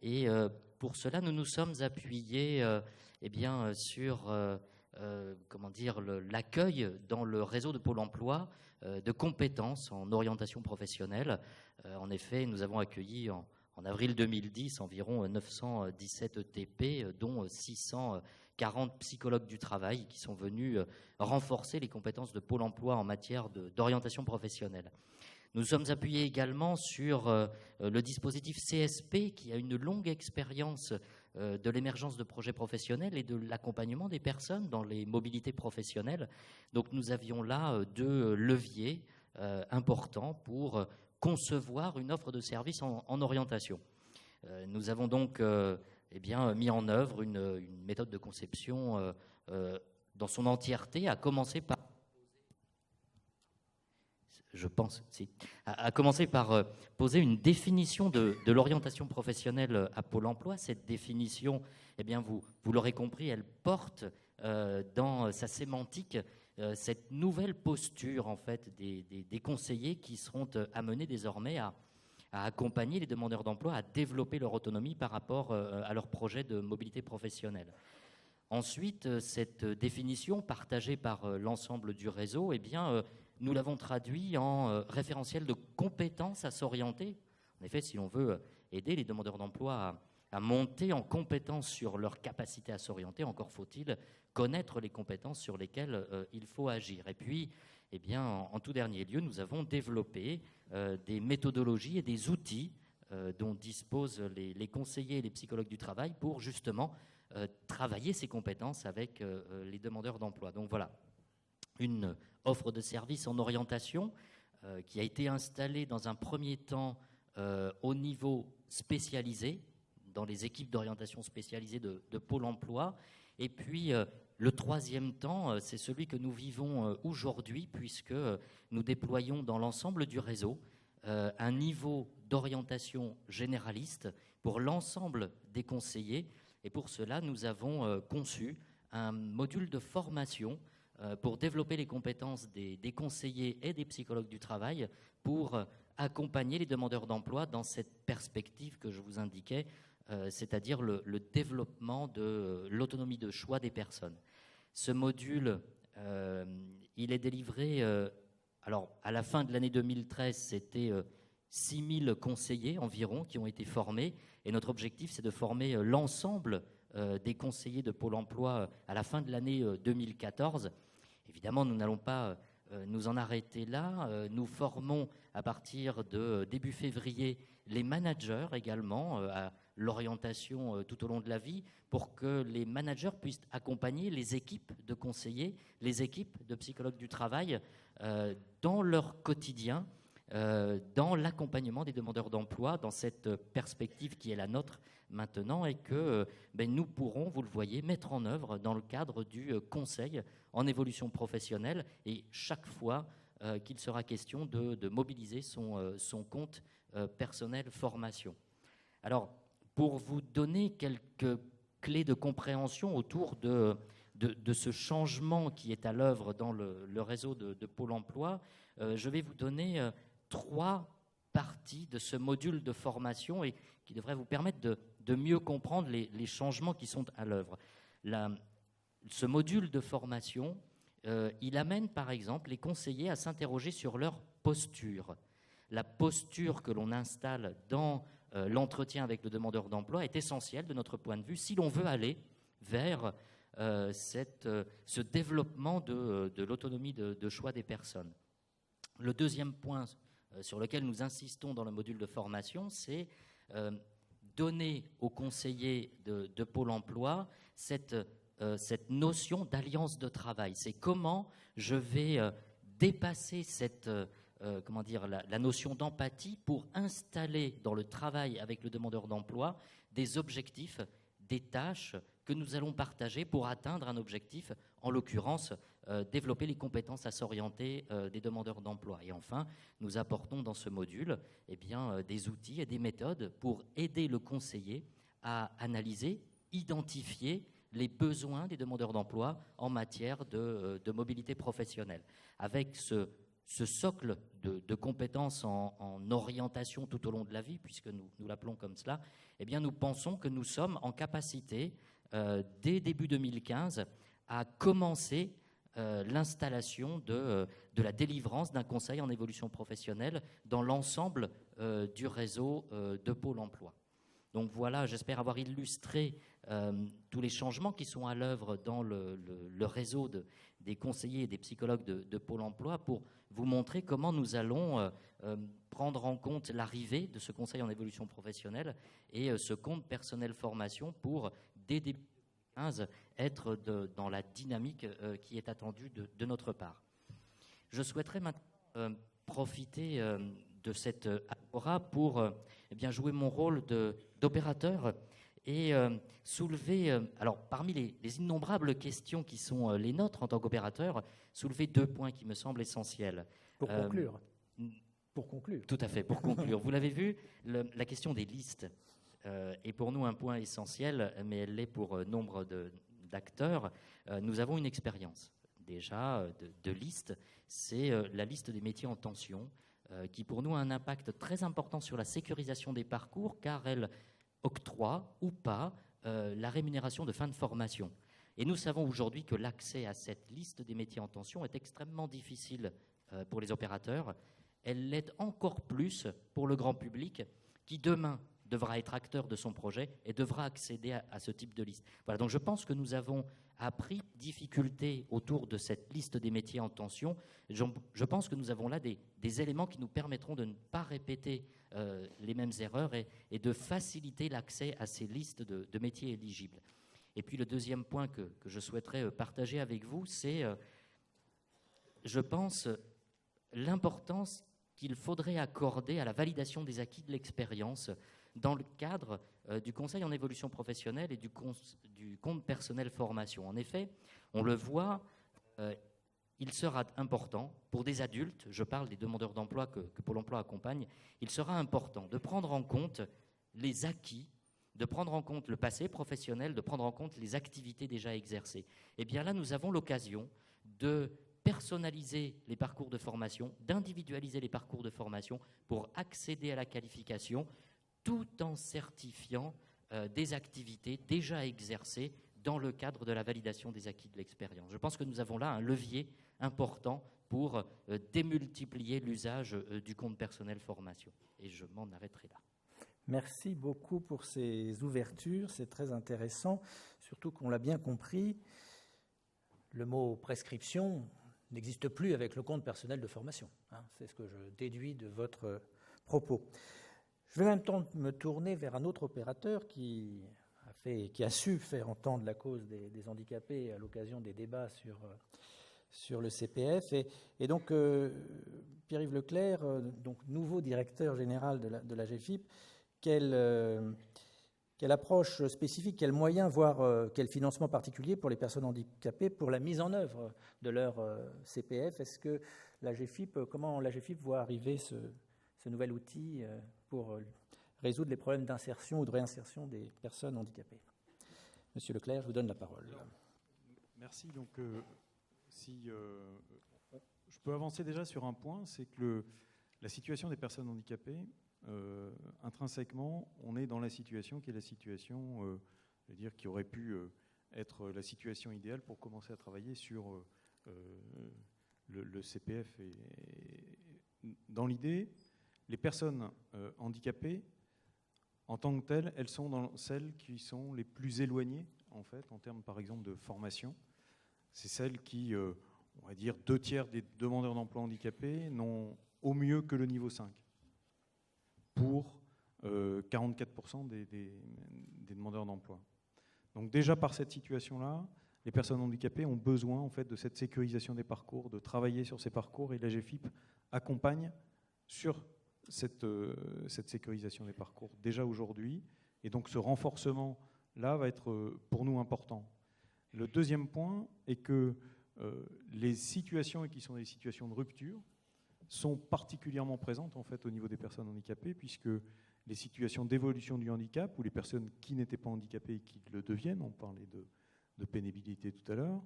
et pour cela, nous nous sommes appuyés eh bien, sur l'accueil dans le réseau de Pôle emploi de compétences en orientation professionnelle. En effet, nous avons accueilli en avril 2010 environ 917 ETP, dont 640 psychologues du travail qui sont venus renforcer les compétences de Pôle emploi en matière d'orientation professionnelle. Nous sommes appuyés également sur le dispositif CSP qui a une longue expérience de l'émergence de projets professionnels et de l'accompagnement des personnes dans les mobilités professionnelles. Donc nous avions là 2 leviers importants pour concevoir une offre de service en orientation. Nous avons donc mis en œuvre une méthode de conception dans son entièreté, à commencer par poser une définition de l'orientation professionnelle à Pôle emploi. Cette définition, eh bien, vous l'aurez compris, elle porte dans sa sémantique cette nouvelle posture en fait, des conseillers qui seront amenés désormais à accompagner les demandeurs d'emploi à développer leur autonomie par rapport à leur projet de mobilité professionnelle. Ensuite, cette définition partagée par l'ensemble du réseau, eh bien, nous l'avons traduit en référentiel de compétences à s'orienter. En effet, si l'on veut aider les demandeurs d'emploi à monter en compétences sur leur capacité à s'orienter, encore faut-il connaître les compétences sur lesquelles il faut agir. Et puis, eh bien, en tout dernier lieu, nous avons développé des méthodologies et des outils dont disposent les conseillers et les psychologues du travail pour justement travailler ces compétences avec les demandeurs d'emploi. Donc voilà, une offre de service en orientation qui a été installée dans un premier temps au niveau spécialisé, dans les équipes d'orientation spécialisées de Pôle emploi. Et puis, le troisième temps, c'est celui que nous vivons aujourd'hui, puisque nous déployons dans l'ensemble du réseau un niveau d'orientation généraliste pour l'ensemble des conseillers. Et pour cela, nous avons conçu un module de formation pour développer les compétences des conseillers et des psychologues du travail pour accompagner les demandeurs d'emploi dans cette perspective que je vous indiquais, c'est-à-dire le développement de l'autonomie de choix des personnes. Ce module, il est délivré, alors à la fin de l'année 2013, c'était 6000 conseillers environ qui ont été formés, et notre objectif, c'est de former l'ensemble des conseillers de Pôle emploi à la fin de l'année 2014. Évidemment, nous n'allons pas nous en arrêter là. Nous formons à partir de début février les managers également à l'orientation tout au long de la vie pour que les managers puissent accompagner les équipes de conseillers, les équipes de psychologues du travail dans leur quotidien, dans l'accompagnement des demandeurs d'emploi, dans cette perspective qui est la nôtre maintenant et que nous pourrons, vous le voyez, mettre en œuvre dans le cadre du conseil en évolution professionnelle et chaque fois qu'il sera question de mobiliser son compte personnel formation. Alors, pour vous donner quelques clés de compréhension autour de ce changement qui est à l'œuvre dans le réseau de Pôle emploi, je vais vous donner 3 parties de ce module de formation et qui devraient vous permettre de mieux comprendre les changements qui sont à l'œuvre. Ce module de formation, il amène par exemple les conseillers à s'interroger sur leur posture. La posture que l'on installe dans l'entretien avec le demandeur d'emploi est essentielle de notre point de vue si l'on veut aller vers ce développement de l'autonomie de choix des personnes. Le deuxième point sur lequel nous insistons dans le module de formation, c'est donner aux conseillers de Pôle emploi cette notion d'alliance de travail. C'est comment je vais dépasser la notion d'empathie pour installer dans le travail avec le demandeur d'emploi des objectifs, des tâches que nous allons partager pour atteindre un objectif, en l'occurrence, développer les compétences à s'orienter des demandeurs d'emploi. Et enfin, nous apportons dans ce module des outils et des méthodes pour aider le conseiller à analyser, identifier les besoins des demandeurs d'emploi en matière de mobilité professionnelle. Avec ce socle de compétences en orientation tout au long de la vie, puisque nous l'appelons comme cela, eh bien nous pensons que nous sommes en capacité, dès début 2015, à commencer l'installation de la délivrance d'un conseil en évolution professionnelle dans l'ensemble du réseau de Pôle emploi. Donc voilà, j'espère avoir illustré tous les changements qui sont à l'œuvre dans le réseau des conseillers et des psychologues de Pôle emploi pour vous montrer comment nous allons prendre en compte l'arrivée de ce conseil en évolution professionnelle et ce compte personnel formation pour, dès début 2015, être dans la dynamique qui est attendue de notre part. Je souhaiterais maintenant profiter de cette agora pour eh bien, jouer mon rôle d'opérateur et soulever, alors parmi les innombrables questions qui sont les nôtres en tant qu'opérateur, soulever 2 points qui me semblent essentiels. Pour conclure. Pour conclure. Tout à fait, pour conclure. Vous l'avez vu, la question des listes est pour nous un point essentiel, mais elle l'est pour nombre d'acteurs. Nous avons une expérience déjà de liste, c'est la liste des métiers en tension, qui pour nous a un impact très important sur la sécurisation des parcours, car elle octroie ou pas la rémunération de fin de formation. Et nous savons aujourd'hui que l'accès à cette liste des métiers en tension est extrêmement difficile pour les opérateurs. Elle l'est encore plus pour le grand public qui demain devra être acteur de son projet et devra accéder à ce type de liste. Voilà, donc je pense que nous avons appris difficultés autour de cette liste des métiers en tension. Je pense que nous avons là des éléments qui nous permettront de ne pas répéter les mêmes erreurs et de faciliter l'accès à ces listes de métiers éligibles. Et puis le deuxième point que je souhaiterais partager avec vous, c'est, je pense, l'importance qu'il faudrait accorder à la validation des acquis de l'expérience dans le cadre du conseil en évolution professionnelle et du compte personnel formation. En effet, on le voit, il sera important pour des adultes, je parle des demandeurs d'emploi que Pôle emploi accompagne, il sera important de prendre en compte les acquis, de prendre en compte le passé professionnel, de prendre en compte les activités déjà exercées. Et bien là, nous avons l'occasion de personnaliser les parcours de formation, d'individualiser les parcours de formation pour accéder à la qualification tout en certifiant des activités déjà exercées dans le cadre de la validation des acquis de l'expérience. Je pense que nous avons là un levier important pour démultiplier l'usage du compte personnel formation. Et je m'en arrêterai là. Merci beaucoup pour ces ouvertures, c'est très intéressant, surtout qu'on l'a bien compris, le mot prescription n'existe plus avec le compte personnel de formation. C'est ce que je déduis de votre propos. Je vais en même temps me tourner vers un autre opérateur qui a su faire entendre la cause des handicapés à l'occasion des débats sur le CPF. Et donc, Pierre-Yves Leclerc, donc nouveau directeur général de la GFIP, quelle approche spécifique, quels moyens, voire quel financement particulier pour les personnes handicapées pour la mise en œuvre de leur CPF? Est-ce que comment la GFIP voit arriver ce nouvel outil pour résoudre les problèmes d'insertion ou de réinsertion des personnes handicapées? Monsieur Leclerc, je vous donne la parole. Merci. Donc, si je peux avancer déjà sur un point, c'est que la situation des personnes handicapées, intrinsèquement, on est dans la situation qui est la situation, je veux dire, qui aurait pu être la situation idéale pour commencer à travailler sur le CPF. Et dans l'idée, les personnes handicapées, en tant que telles, elles sont dans celles qui sont les plus éloignées, en fait, en termes, par exemple, de formation. C'est celles qui, on va dire, 2/3 des demandeurs d'emploi handicapés n'ont au mieux que le niveau 5. Pour 44% des demandeurs d'emploi. Donc déjà, par cette situation-là, les personnes handicapées ont besoin, en fait, de cette sécurisation des parcours, de travailler sur ces parcours, et la GFIP accompagne sur cette sécurisation des parcours déjà aujourd'hui, et donc ce renforcement-là va être pour nous important. Le deuxième point est que les situations qui sont des situations de rupture sont particulièrement présentes en fait au niveau des personnes handicapées, puisque les situations d'évolution du handicap ou les personnes qui n'étaient pas handicapées et qui le deviennent, on parlait de pénibilité tout à l'heure,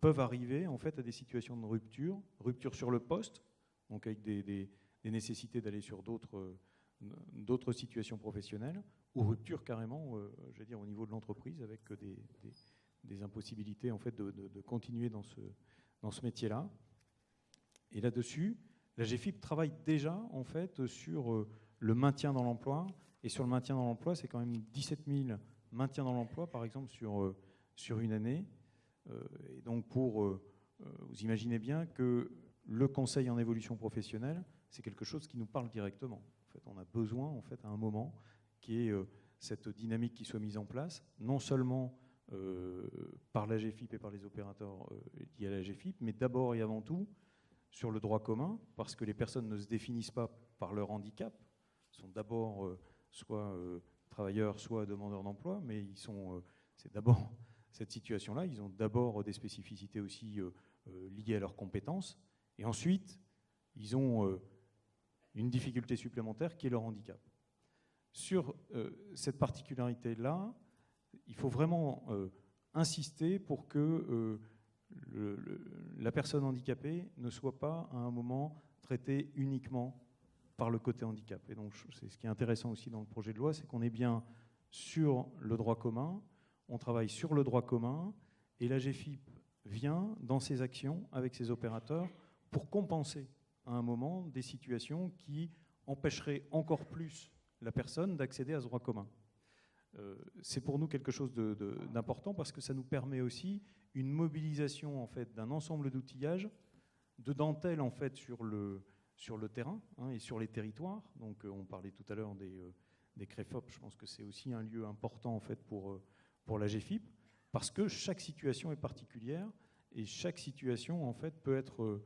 peuvent arriver en fait à des situations de rupture sur le poste, donc avec des nécessités d'aller sur d'autres situations professionnelles, ou rupture carrément, je veux dire, au niveau de l'entreprise, avec des impossibilités en fait de continuer dans ce métier-là. Et là-dessus, la GFIP travaille déjà en fait sur le maintien dans l'emploi. Et sur le maintien dans l'emploi, c'est quand même 17 000 maintiens dans l'emploi, par exemple, sur une année. Et donc, vous imaginez bien que le conseil en évolution professionnelle, c'est quelque chose qui nous parle directement. En fait, on a besoin, en fait, à un moment, qu'il y ait cette dynamique qui soit mise en place, non seulement par la GFIP et par les opérateurs liés à la GFIP, mais d'abord et avant tout sur le droit commun, parce que les personnes ne se définissent pas par leur handicap, sont d'abord soit travailleurs, soit demandeurs d'emploi, mais c'est d'abord cette situation-là, ils ont d'abord des spécificités aussi liées à leurs compétences, et ensuite, ils ont une difficulté supplémentaire qui est leur handicap. Sur cette particularité-là, il faut vraiment insister pour que la personne handicapée ne soit pas à un moment traitée uniquement par le côté handicap. Et donc, c'est ce qui est intéressant aussi dans le projet de loi, c'est qu'on est bien sur le droit commun, on travaille sur le droit commun, et la GFIP vient dans ses actions avec ses opérateurs pour compenser à un moment des situations qui empêcheraient encore plus la personne d'accéder à ce droit commun. C'est pour nous quelque chose d'important parce que ça nous permet aussi une mobilisation en fait, d'un ensemble d'outillages, de dentelles en fait, sur le terrain et sur les territoires. Donc on parlait tout à l'heure des CREFOP, je pense que c'est aussi un lieu important en fait, pour la GFIP, parce que chaque situation est particulière et chaque situation en fait, peut être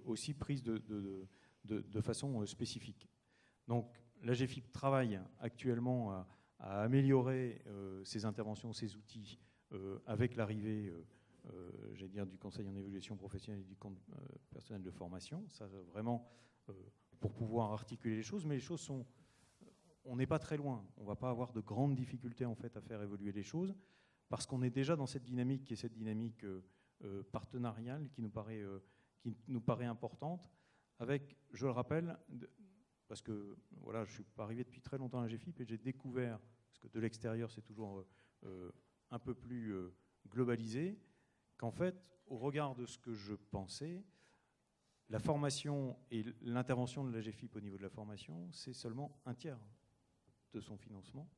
aussi prise de façon spécifique. Donc la GFIP travaille actuellement à améliorer ses interventions, ses outils avec l'arrivée j'allais dire, du Conseil en évolution professionnelle et du compte personnel de formation. Ça, vraiment, pour pouvoir articuler les choses. Mais les choses sont... On n'est pas très loin. On ne va pas avoir de grandes difficultés en fait, à faire évoluer les choses parce qu'on est déjà dans cette dynamique qui est cette dynamique partenariale qui nous paraît importante avec, je le rappelle, parce que voilà, je ne suis pas arrivé depuis très longtemps à la GFIP et j'ai découvert, parce que de l'extérieur c'est toujours un peu plus globalisé, qu'en fait, au regard de ce que je pensais, la formation et l'intervention de la GFIP au niveau de la formation, c'est seulement 1/3 de son financement,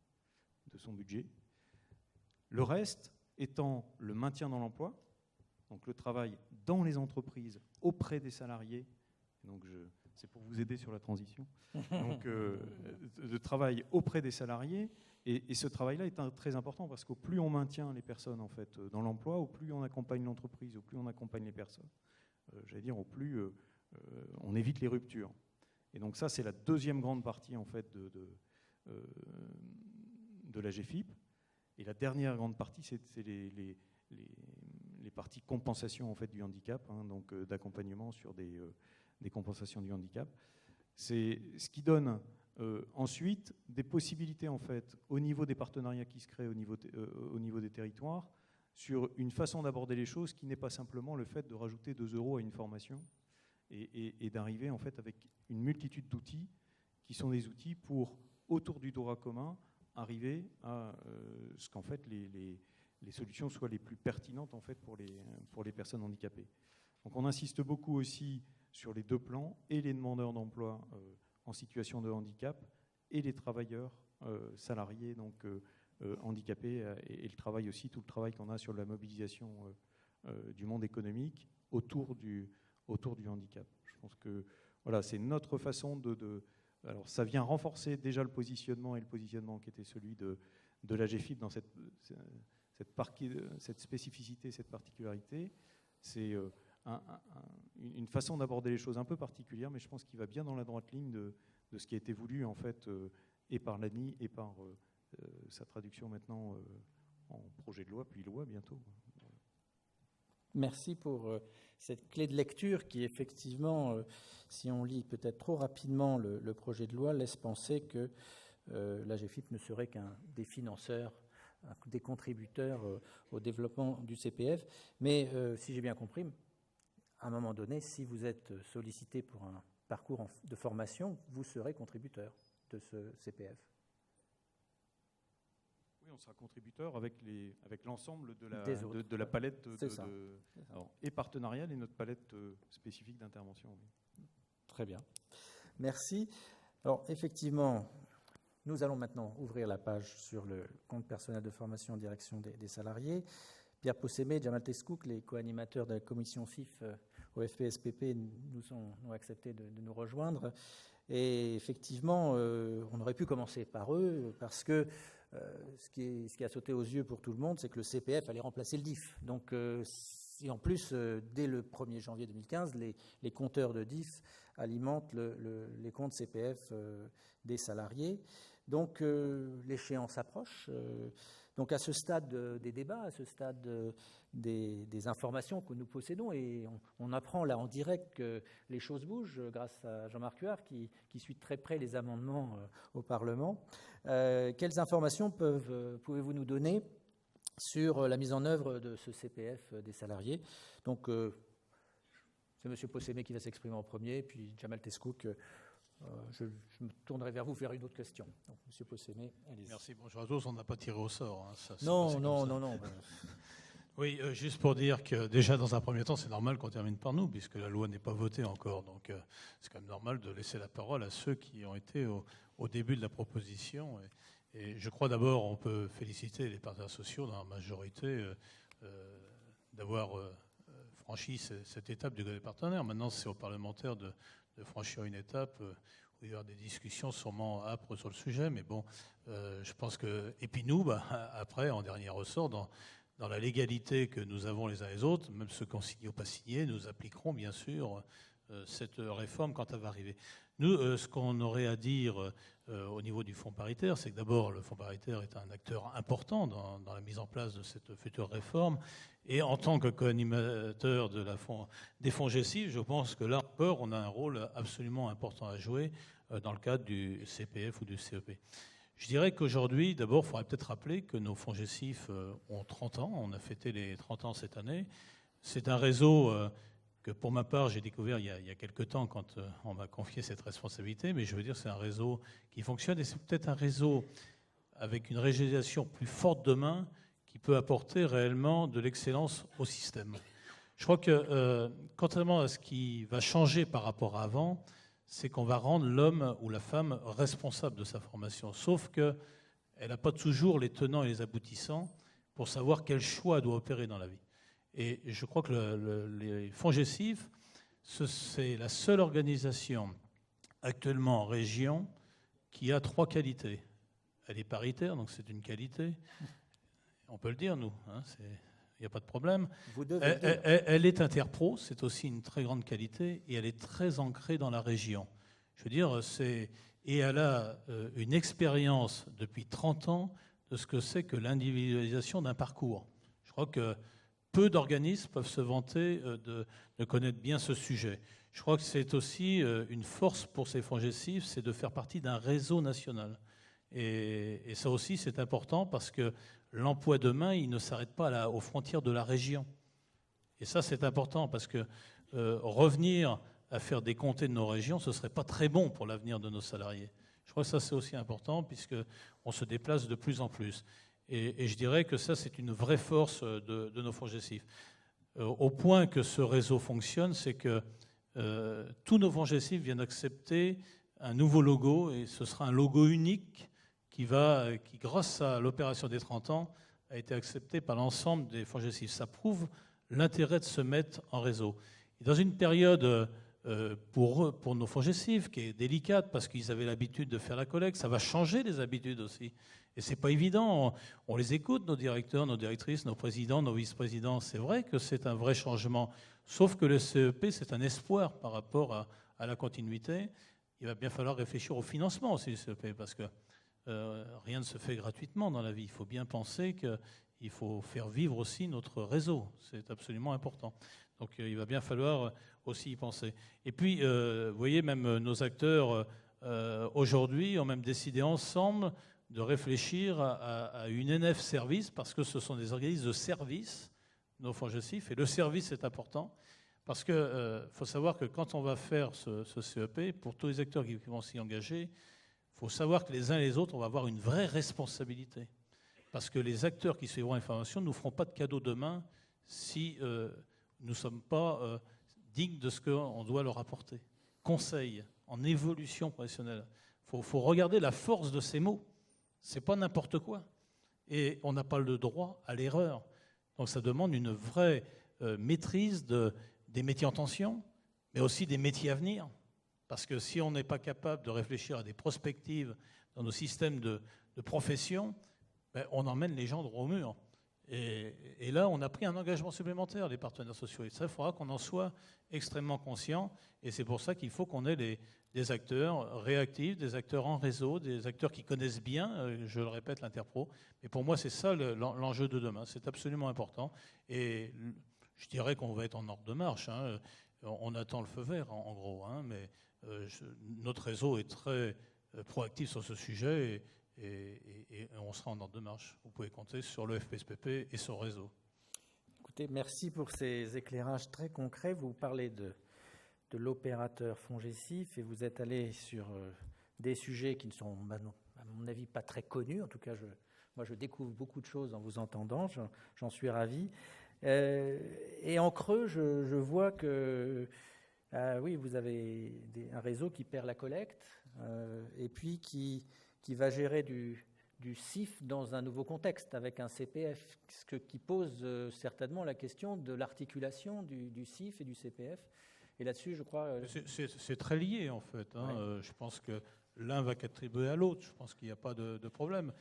de son budget. Le reste étant le maintien dans l'emploi, donc le travail dans les entreprises auprès des salariés, donc c'est pour vous aider sur la transition, donc le travail auprès des salariés, et ce travail-là est très important parce qu'au plus on maintient les personnes en fait, dans l'emploi, au plus on accompagne l'entreprise, au plus on accompagne les personnes, j'allais dire au plus on évite les ruptures. Et donc ça c'est la deuxième grande partie en fait, de la GFIP. Et la dernière grande partie, c'est les parties compensation en fait, du handicap, donc d'accompagnement sur des compensations du handicap. C'est ce qui donne ensuite des possibilités en fait, au niveau des partenariats qui se créent au niveau des territoires, sur une façon d'aborder les choses qui n'est pas simplement le fait de rajouter 2 € à une formation et d'arriver en fait, avec une multitude d'outils qui sont des outils pour, autour du droit commun, arriver à ce qu'en fait les solutions soient les plus pertinentes en fait, pour les personnes handicapées. Donc on insiste beaucoup aussi sur les 2 plans, et les demandeurs d'emploi en situation de handicap et les travailleurs salariés donc, handicapés, et le travail aussi, tout le travail qu'on a sur la mobilisation du monde économique autour du handicap. Je pense que voilà, c'est notre façon alors ça vient renforcer déjà le positionnement qui était celui de la GFIP dans cette spécificité, cette particularité. C'est une façon d'aborder les choses un peu particulière, mais je pense qu'il va bien dans la droite ligne de ce qui a été voulu en fait, et par l'ANI et par sa traduction maintenant en projet de loi, puis loi bientôt. Merci pour cette clé de lecture qui, effectivement, si on lit peut-être trop rapidement le projet de loi, laisse penser que la GFIP ne serait qu'un des financeurs des contributeurs au développement du CPF. Mais si j'ai bien compris, à un moment donné, si vous êtes sollicité pour un parcours de formation, vous serez contributeur de ce CPF. Oui, on sera contributeur avec l'ensemble de Des la palette et partenariale et notre palette spécifique d'intervention. Oui. Très bien. Merci. Alors, effectivement, nous allons maintenant ouvrir la page sur le compte personnel de formation en direction des salariés. Pierre Possémé et Jamal Teskouk, les co-animateurs de la commission CIF au FPSPP, ont accepté de nous rejoindre. Et effectivement, on aurait pu commencer par eux, parce que ce qui a sauté aux yeux pour tout le monde, c'est que le CPF allait remplacer le DIF. Donc, et en plus, dès le 1er janvier 2015, les compteurs de DIF alimentent les comptes CPF des salariés. Donc, l'échéance approche. Donc, à ce stade des débats, à ce stade des informations que nous possédons, et on apprend là en direct que les choses bougent grâce à Jean-Marc Huard qui suit de très près les amendements au Parlement. Quelles informations pouvez-vous nous donner sur la mise en œuvre de ce CPF des salariés? Donc, c'est M. Possémé qui va s'exprimer en premier, puis Jamal Teskouk. Je me tournerai vers vous faire une autre question. Donc, M. Possémé, allez-y. Merci, bonjour à tous. On n'a pas tiré au sort. Hein. Non. Oui, juste pour dire que déjà, dans un premier temps, c'est normal qu'on termine par nous, puisque la loi n'est pas votée encore. Donc, c'est quand même normal de laisser la parole à ceux qui ont été au début de la proposition. Et je crois d'abord, on peut féliciter les partenaires sociaux dans la majorité d'avoir franchi cette étape du des partenaires. Maintenant, c'est aux parlementaires de franchir une étape où il va y avoir des discussions sûrement âpres sur le sujet. Mais bon, je pense que... Et puis nous, après, en dernier ressort, dans la légalité que nous avons les uns les autres, même ceux qui ont signé ou pas signé, nous appliquerons bien sûr cette réforme quand elle va arriver. Nous, ce qu'on aurait à dire au niveau du fonds paritaire, c'est que d'abord, le fonds paritaire est un acteur important dans la mise en place de cette future réforme. Et en tant que co-animateur des fonds GESIF, je pense que là encore, on a un rôle absolument important à jouer dans le cadre du CPF ou du CEP. Je dirais qu'aujourd'hui, d'abord, il faudrait peut-être rappeler que nos fonds GESIF ont 30 ans. On a fêté les 30 ans cette année. C'est un réseau que, pour ma part, j'ai découvert il y a quelques temps quand on m'a confié cette responsabilité. Mais je veux dire, c'est un réseau qui fonctionne et c'est peut-être un réseau avec une régionalisation plus forte demain qui peut apporter réellement de l'excellence au système. Je crois que, contrairement à ce qui va changer par rapport à avant, c'est qu'on va rendre l'homme ou la femme responsable de sa formation. Sauf qu'elle n'a pas toujours les tenants et les aboutissants pour savoir quel choix elle doit opérer dans la vie. Et je crois que les fonds GESIF, c'est la seule organisation actuellement en région qui a 3 qualités. Elle est paritaire, donc c'est une qualité. On peut le dire, nous. Il n'y a pas de problème. Elle est interpro, c'est aussi une très grande qualité, et elle est très ancrée dans la région. Je veux dire, et elle a une expérience depuis 30 ans de ce que c'est que l'individualisation d'un parcours. Je crois que peu d'organismes peuvent se vanter de connaître bien ce sujet. Je crois que c'est aussi une force pour ces fonds GESIF, c'est de faire partie d'un réseau national. Et ça aussi, c'est important parce que l'emploi demain, il ne s'arrête pas aux frontières de la région. Et ça, c'est important parce que revenir à faire décompter de nos régions, ce ne serait pas très bon pour l'avenir de nos salariés. Je crois que ça, c'est aussi important puisqu'on se déplace de plus en plus. Et je dirais que ça, c'est une vraie force de nos fonds GESIF. Au point que ce réseau fonctionne, c'est que tous nos fonds GESIF viennent d'accepter un nouveau logo, et ce sera un logo unique qui, grâce à l'opération des 30 ans, a été accepté par l'ensemble des fonds GESIF. Ça prouve l'intérêt de se mettre en réseau. Et dans une période pour nos fonds GESIF qui est délicate parce qu'ils avaient l'habitude de faire la collecte, ça va changer les habitudes aussi. Et c'est pas évident. On les écoute, nos directeurs, nos directrices, nos présidents, nos vice-présidents. C'est vrai que c'est un vrai changement. Sauf que le CEP, c'est un espoir par rapport à la continuité. Il va bien falloir réfléchir au financement aussi du CEP parce que rien ne se fait gratuitement dans la vie. Il faut bien penser qu'il faut faire vivre aussi notre réseau. C'est absolument important. Donc il va bien falloir aussi y penser. Et puis, vous voyez, même nos acteurs aujourd'hui ont même décidé ensemble de réfléchir à une NF service, parce que ce sont des organismes de service, nos FONGECIF, et le service est important, parce qu'il faut savoir que quand on va faire ce CEP, pour tous les acteurs qui vont s'y engager, il faut savoir que les uns et les autres, on va avoir une vraie responsabilité. Parce que les acteurs qui suivront l'information ne nous feront pas de cadeau demain si nous ne sommes pas dignes de ce qu'on doit leur apporter. Conseil en évolution professionnelle. Il faut regarder la force de ces mots. Ce n'est pas n'importe quoi. Et on n'a pas le droit à l'erreur. Donc ça demande une vraie maîtrise des métiers en tension, mais aussi des métiers à venir. Parce que si on n'est pas capable de réfléchir à des prospectives dans nos systèmes de profession, ben, on emmène les gens droit au mur. Et là, on a pris un engagement supplémentaire des partenaires sociaux. Et ça, il faudra qu'on en soit extrêmement conscient. Et c'est pour ça qu'il faut qu'on ait des acteurs réactifs, des acteurs en réseau, des acteurs qui connaissent bien, je le répète, l'interpro. Et pour moi, c'est ça l'enjeu de demain. C'est absolument important. Et je dirais qu'on va être en ordre de marche. Hein. On attend le feu vert, en gros. Hein. Mais notre réseau est très proactif sur ce sujet. Et on sera en ordre de marche. Vous pouvez compter sur le FPSPP et son réseau. Écoutez, merci pour ces éclairages très concrets. Vous parlez de l'opérateur FONGECIF et vous êtes allé sur des sujets qui ne sont, à mon avis, pas très connus. En tout cas, moi, je découvre beaucoup de choses en vous entendant. J'en suis ravi. Et en creux, je vois que oui, vous avez un réseau qui perd la collecte et puis qui va gérer du CIF dans un nouveau contexte avec un CPF, ce qui pose certainement la question de l'articulation du CIF et du CPF. Et là-dessus, je crois... C'est très lié, en fait. Hein. Ouais. Je pense que l'un va contribuer à l'autre. Je pense qu'il n'y a pas de problème.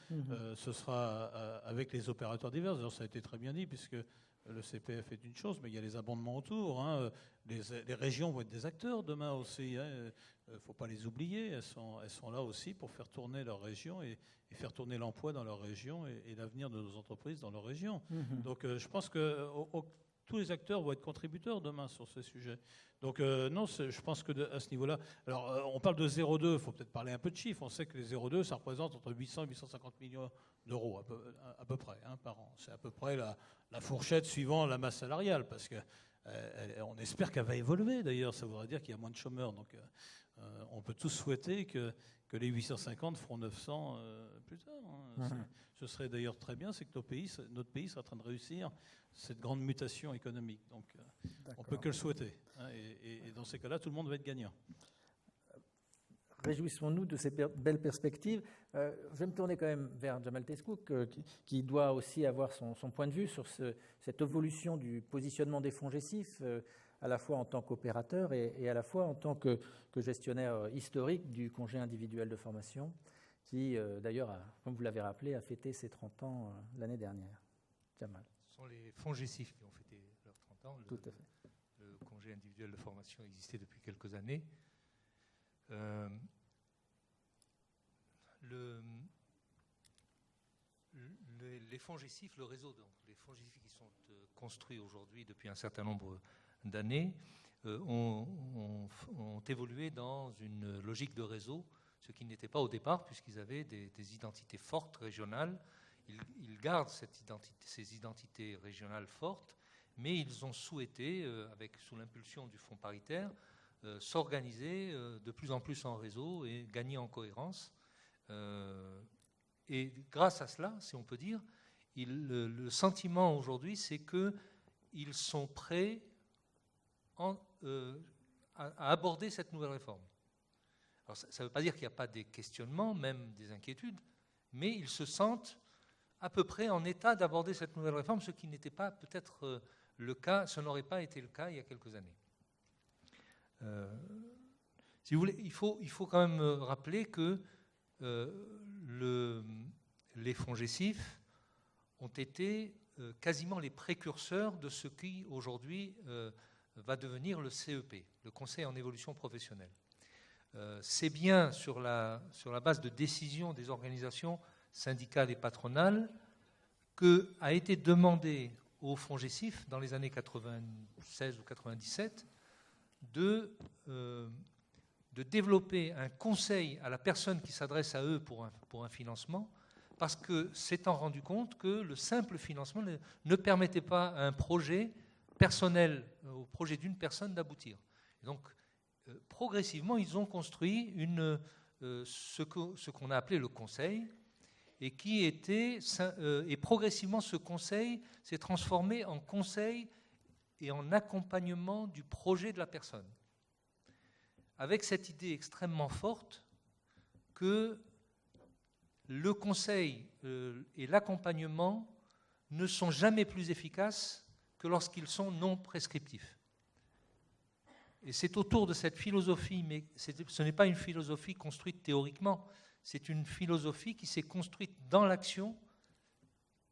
Ce sera avec les opérateurs divers. Alors, ça a été très bien dit, puisque le CPF est une chose, mais il y a les abondements autour. Hein. Les régions vont être des acteurs demain aussi. Hein. Il ne faut pas les oublier. Elles sont là aussi pour faire tourner leur région et faire tourner l'emploi dans leur région et l'avenir de nos entreprises dans leur région. Donc je pense que tous les acteurs vont être contributeurs demain sur ce sujet. Donc non, je pense que à ce niveau-là... Alors on parle de 0,2, il faut peut-être parler un peu de chiffres. On sait que les 0,2, ça représente entre 800 et 850 millions d'euros à peu près hein, par an. C'est à peu près la fourchette suivant la masse salariale, parce que on espère qu'elle va évoluer d'ailleurs. Ça voudrait dire qu'il y a moins de chômeurs. Donc on peut tous souhaiter que les 850 feront 900 plus tard. Hein. Ce serait d'ailleurs très bien, c'est que notre pays soit en train de réussir cette grande mutation économique. Donc on ne peut que le souhaiter. Hein, et dans ces cas-là, tout le monde va être gagnant. Réjouissons-nous de ces belles perspectives. Je vais me tourner quand même vers Jamal Teskouk, qui doit aussi avoir son point de vue sur cette évolution du positionnement des FONGECIF, à la fois en tant qu'opérateur et à la fois en tant que gestionnaire historique du congé individuel de formation, qui d'ailleurs, comme vous l'avez rappelé, a fêté ses 30 ans l'année dernière. Jamal. Ce sont les FONGECIF qui ont fêté leurs 30 ans. Tout à fait. Le congé individuel de formation existait depuis quelques années. Les FONGECIF, le réseau, donc, les FONGECIF qui sont construits aujourd'hui depuis un certain nombre d'années, ont évolué dans une logique de réseau, ce qui n'était pas au départ, puisqu'ils avaient des identités fortes régionales. Ils gardent ces identités régionales fortes, mais ils ont souhaité, sous l'impulsion du Fonds paritaire, s'organiser de plus en plus en réseau et gagner en cohérence. Et grâce à cela, si on peut dire, le sentiment aujourd'hui, c'est qu'ils sont prêts à aborder cette nouvelle réforme. Alors, ça ne veut pas dire qu'il n'y a pas des questionnements, même des inquiétudes, mais ils se sentent à peu près en état d'aborder cette nouvelle réforme, ce qui n'était pas peut-être le cas, ce n'aurait pas été le cas il y a quelques années. Si vous voulez, il faut quand même rappeler que les FONGECIF ont été quasiment les précurseurs de ce qui aujourd'hui va devenir le CEP, le Conseil en évolution professionnelle. C'est bien sur la base de décisions des organisations syndicales et patronales qu'a été demandé aux FONGECIF dans les années 96 ou 97 de développer un conseil à la personne qui s'adresse à eux pour un financement, parce que s'étant rendu compte que le simple financement ne permettait pas à un projet personnel, au projet d'une personne d'aboutir. Donc, progressivement, ils ont construit ce qu'on a appelé le conseil, et et progressivement, ce conseil s'est transformé en conseil et en accompagnement du projet de la personne, avec cette idée extrêmement forte que le conseil et l'accompagnement ne sont jamais plus efficaces que lorsqu'ils sont non prescriptifs. Et c'est autour de cette philosophie, mais ce n'est pas une philosophie construite théoriquement, c'est une philosophie qui s'est construite dans l'action,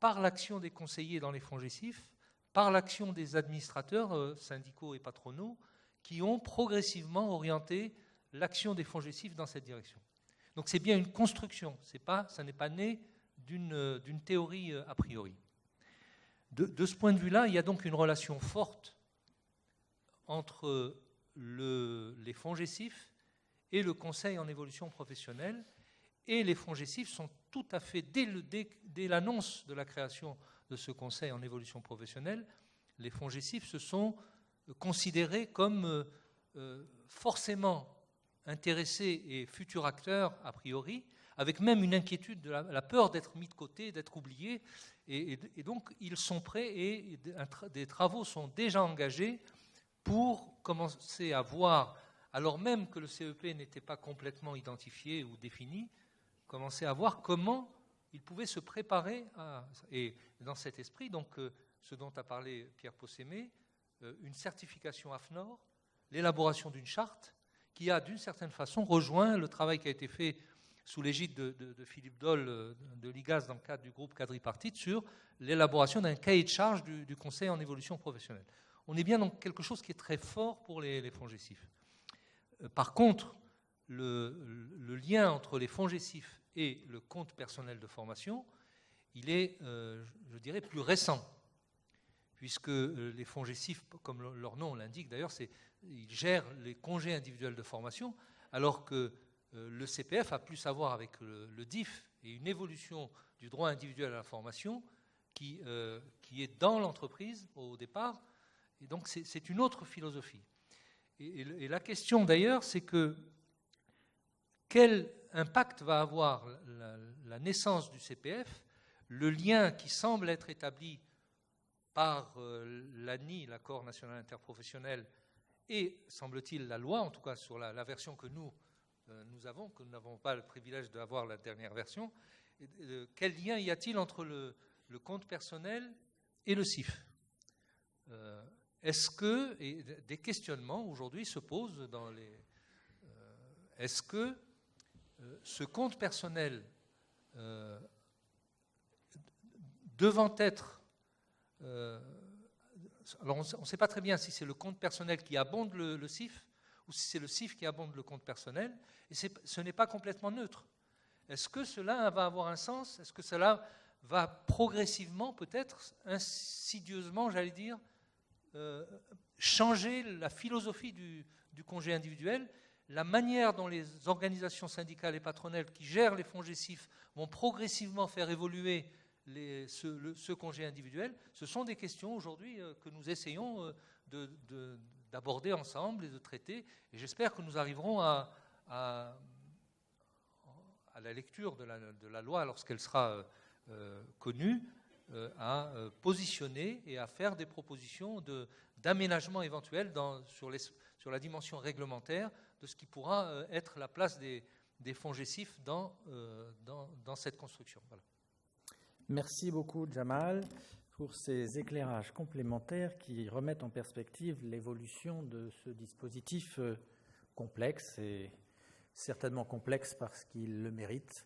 par l'action des conseillers dans les FONGECIF, par l'action des administrateurs syndicaux et patronaux, qui ont progressivement orienté l'action des FONGECIF dans cette direction. Donc c'est bien une construction, ça n'est pas né d'une théorie a priori. De ce point de vue-là, il y a donc une relation forte entre les FONGECIF et le Conseil en évolution professionnelle, et les FONGECIF sont tout à fait, dès l'annonce de la création de ce Conseil en évolution professionnelle, les FONGECIF se sont considérés comme forcément intéressés et futurs acteurs a priori, avec même une inquiétude de la peur d'être mis de côté, d'être oubliés, et donc ils sont prêts et des travaux sont déjà engagés pour commencer à voir, alors même que le CEP n'était pas complètement identifié ou défini, commencer à voir comment ils pouvaient se préparer et dans cet esprit, donc ce dont a parlé Pierre Possémé, une certification AFNOR, l'élaboration d'une charte qui a d'une certaine façon rejoint le travail qui a été fait sous l'égide de Philippe Doll de l'IGAS dans le cadre du groupe quadripartite sur l'élaboration d'un cahier de charge du Conseil en évolution professionnelle. On est bien dans quelque chose qui est très fort pour les FONGECIF. Par contre, le lien entre les FONGECIF et le compte personnel de formation, il est, je dirais, plus récent, puisque les FONGECIF, comme leur nom l'indique d'ailleurs, ils gèrent les congés individuels de formation, alors que le CPF a plus à voir avec le DIF et une évolution du droit individuel à la formation qui est dans l'entreprise au départ, et donc c'est une autre philosophie. Et la question d'ailleurs, c'est que quel impact va avoir la naissance du CPF, le lien qui semble être établi par l'ANI, l'accord national interprofessionnel, et semble-t-il la loi, en tout cas sur la version que nous avons, que nous n'avons pas le privilège d'avoir la dernière version, quel lien y a-t-il entre le compte personnel et le CIF ? Est-ce que, et des questionnements aujourd'hui se posent est-ce que ce compte personnel devant être... alors on ne sait pas très bien si c'est le compte personnel qui abonde le CIF ou si c'est le CIF qui abonde le compte personnel, et ce n'est pas complètement neutre. Est-ce que cela va avoir un sens ? Est-ce que cela va progressivement, peut-être, insidieusement, j'allais dire, changer la philosophie du congé individuel, la manière dont les organisations syndicales et patronales qui gèrent les FONGECIF vont progressivement faire évoluer ce congé individuel? Ce sont des questions aujourd'hui que nous essayons d'aborder ensemble et de traiter, et j'espère que nous arriverons à la lecture de la loi lorsqu'elle sera connue, à positionner et à faire des propositions d'aménagement éventuel sur la dimension réglementaire de ce qui pourra être la place des FONGECIF dans cette construction. Voilà. Merci beaucoup, Jamal, pour ces éclairages complémentaires qui remettent en perspective l'évolution de ce dispositif complexe, et certainement complexe parce qu'il le mérite.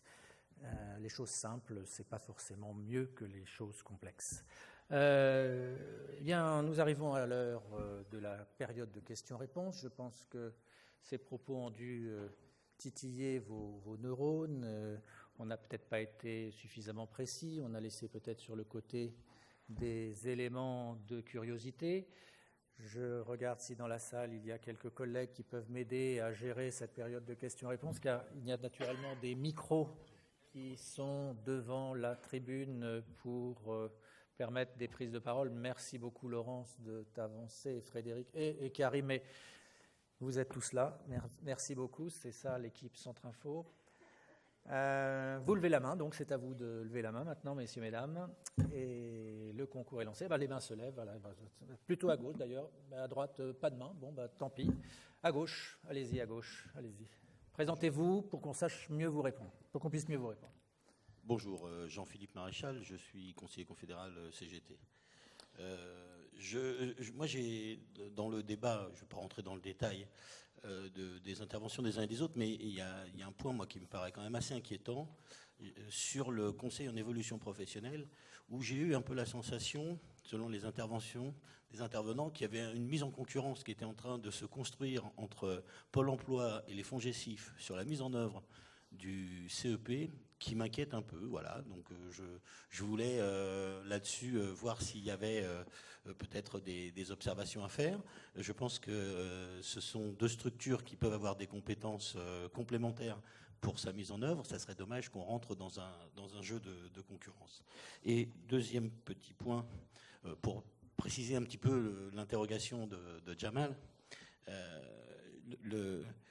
Les choses simples, ce n'est pas forcément mieux que les choses complexes. Bien, nous arrivons à l'heure de la période de questions-réponses. Je pense que ces propos ont dû titiller vos neurones. On n'a peut-être pas été suffisamment précis. On a laissé peut-être sur le côté des éléments de curiosité. Je regarde si dans la salle, il y a quelques collègues qui peuvent m'aider à gérer cette période de questions-réponses, car il y a naturellement des micros qui sont devant la tribune pour permettre des prises de parole. Merci beaucoup, Laurence, de t'avancer, Frédéric et Karim. Mais vous êtes tous là. Merci beaucoup. C'est ça, l'équipe Centre Info. Vous levez la main, donc c'est à vous de lever la main maintenant, messieurs, mesdames. Et le concours est lancé. Les mains se lèvent. Voilà, plutôt à gauche, d'ailleurs. À droite, pas de main. Bon, tant pis. À gauche. Allez-y, à gauche. Allez-y. Présentez-vous pour qu'on sache mieux vous répondre, pour qu'on puisse mieux vous répondre. Bonjour, Jean-Philippe Maréchal, je suis conseiller confédéral CGT. Moi, dans le débat, je ne vais pas rentrer dans le détail des interventions des uns et des autres, mais il y a un point, moi, qui me paraît quand même assez inquiétant sur le conseil en évolution professionnelle, où j'ai eu un peu la sensation, selon les interventions des intervenants, qu'il y avait une mise en concurrence qui était en train de se construire entre Pôle emploi et les fonds GESIF sur la mise en œuvre du CEP, qui m'inquiète un peu. Voilà. Donc je voulais là-dessus voir s'il y avait peut-être des observations à faire. Je pense que ce sont deux structures qui peuvent avoir des compétences complémentaires pour sa mise en œuvre. Ça serait dommage qu'on rentre dans un jeu de concurrence. Et deuxième petit point, pour préciser un petit peu l'interrogation de Jamal,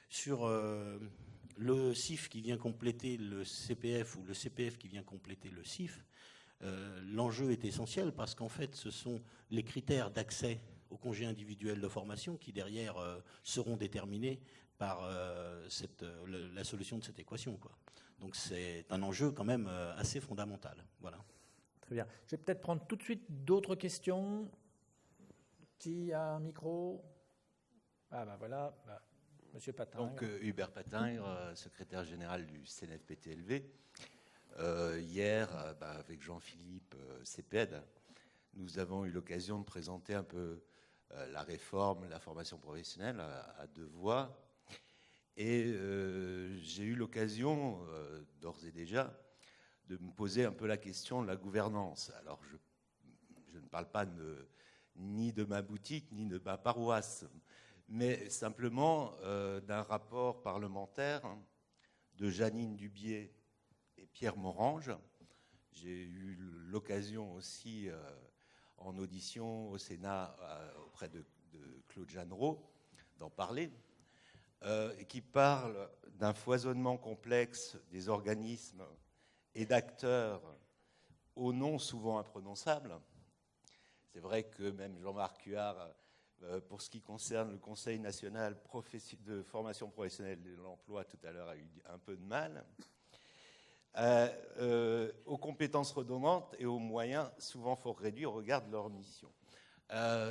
sur le CIF qui vient compléter le CPF ou le CPF qui vient compléter le CIF, l'enjeu est essentiel parce qu'en fait, ce sont les critères d'accès au congé individuel de formation qui, derrière, seront déterminés par la solution de cette équation, quoi. Donc c'est un enjeu quand même assez fondamental. Voilà. Très bien. Je vais peut-être prendre tout de suite d'autres questions. Qui a un micro? Ah ben voilà, Monsieur Patin. Donc Hubert Patin, secrétaire général du CNFPT-LV. Hier, avec Jean-Philippe CPED, nous avons eu l'occasion de présenter un peu la réforme, la formation professionnelle à deux voix. Et j'ai eu l'occasion, d'ores et déjà, de me poser un peu la question de la gouvernance. Alors, je ne parle pas ni de ma boutique, ni de ma paroisse, mais simplement d'un rapport parlementaire de Janine Dubié et Pierre Morange. J'ai eu l'occasion aussi, en audition au Sénat auprès de Claude Jeannereau, d'en parler, qui parle d'un foisonnement complexe des organismes et d'acteurs aux noms souvent imprononçables. C'est vrai que même Jean-Marc Huard, pour ce qui concerne le Conseil national de formation professionnelle de l'emploi, tout à l'heure a eu un peu de mal, aux compétences redondantes et aux moyens souvent fort réduits au regard de leur mission.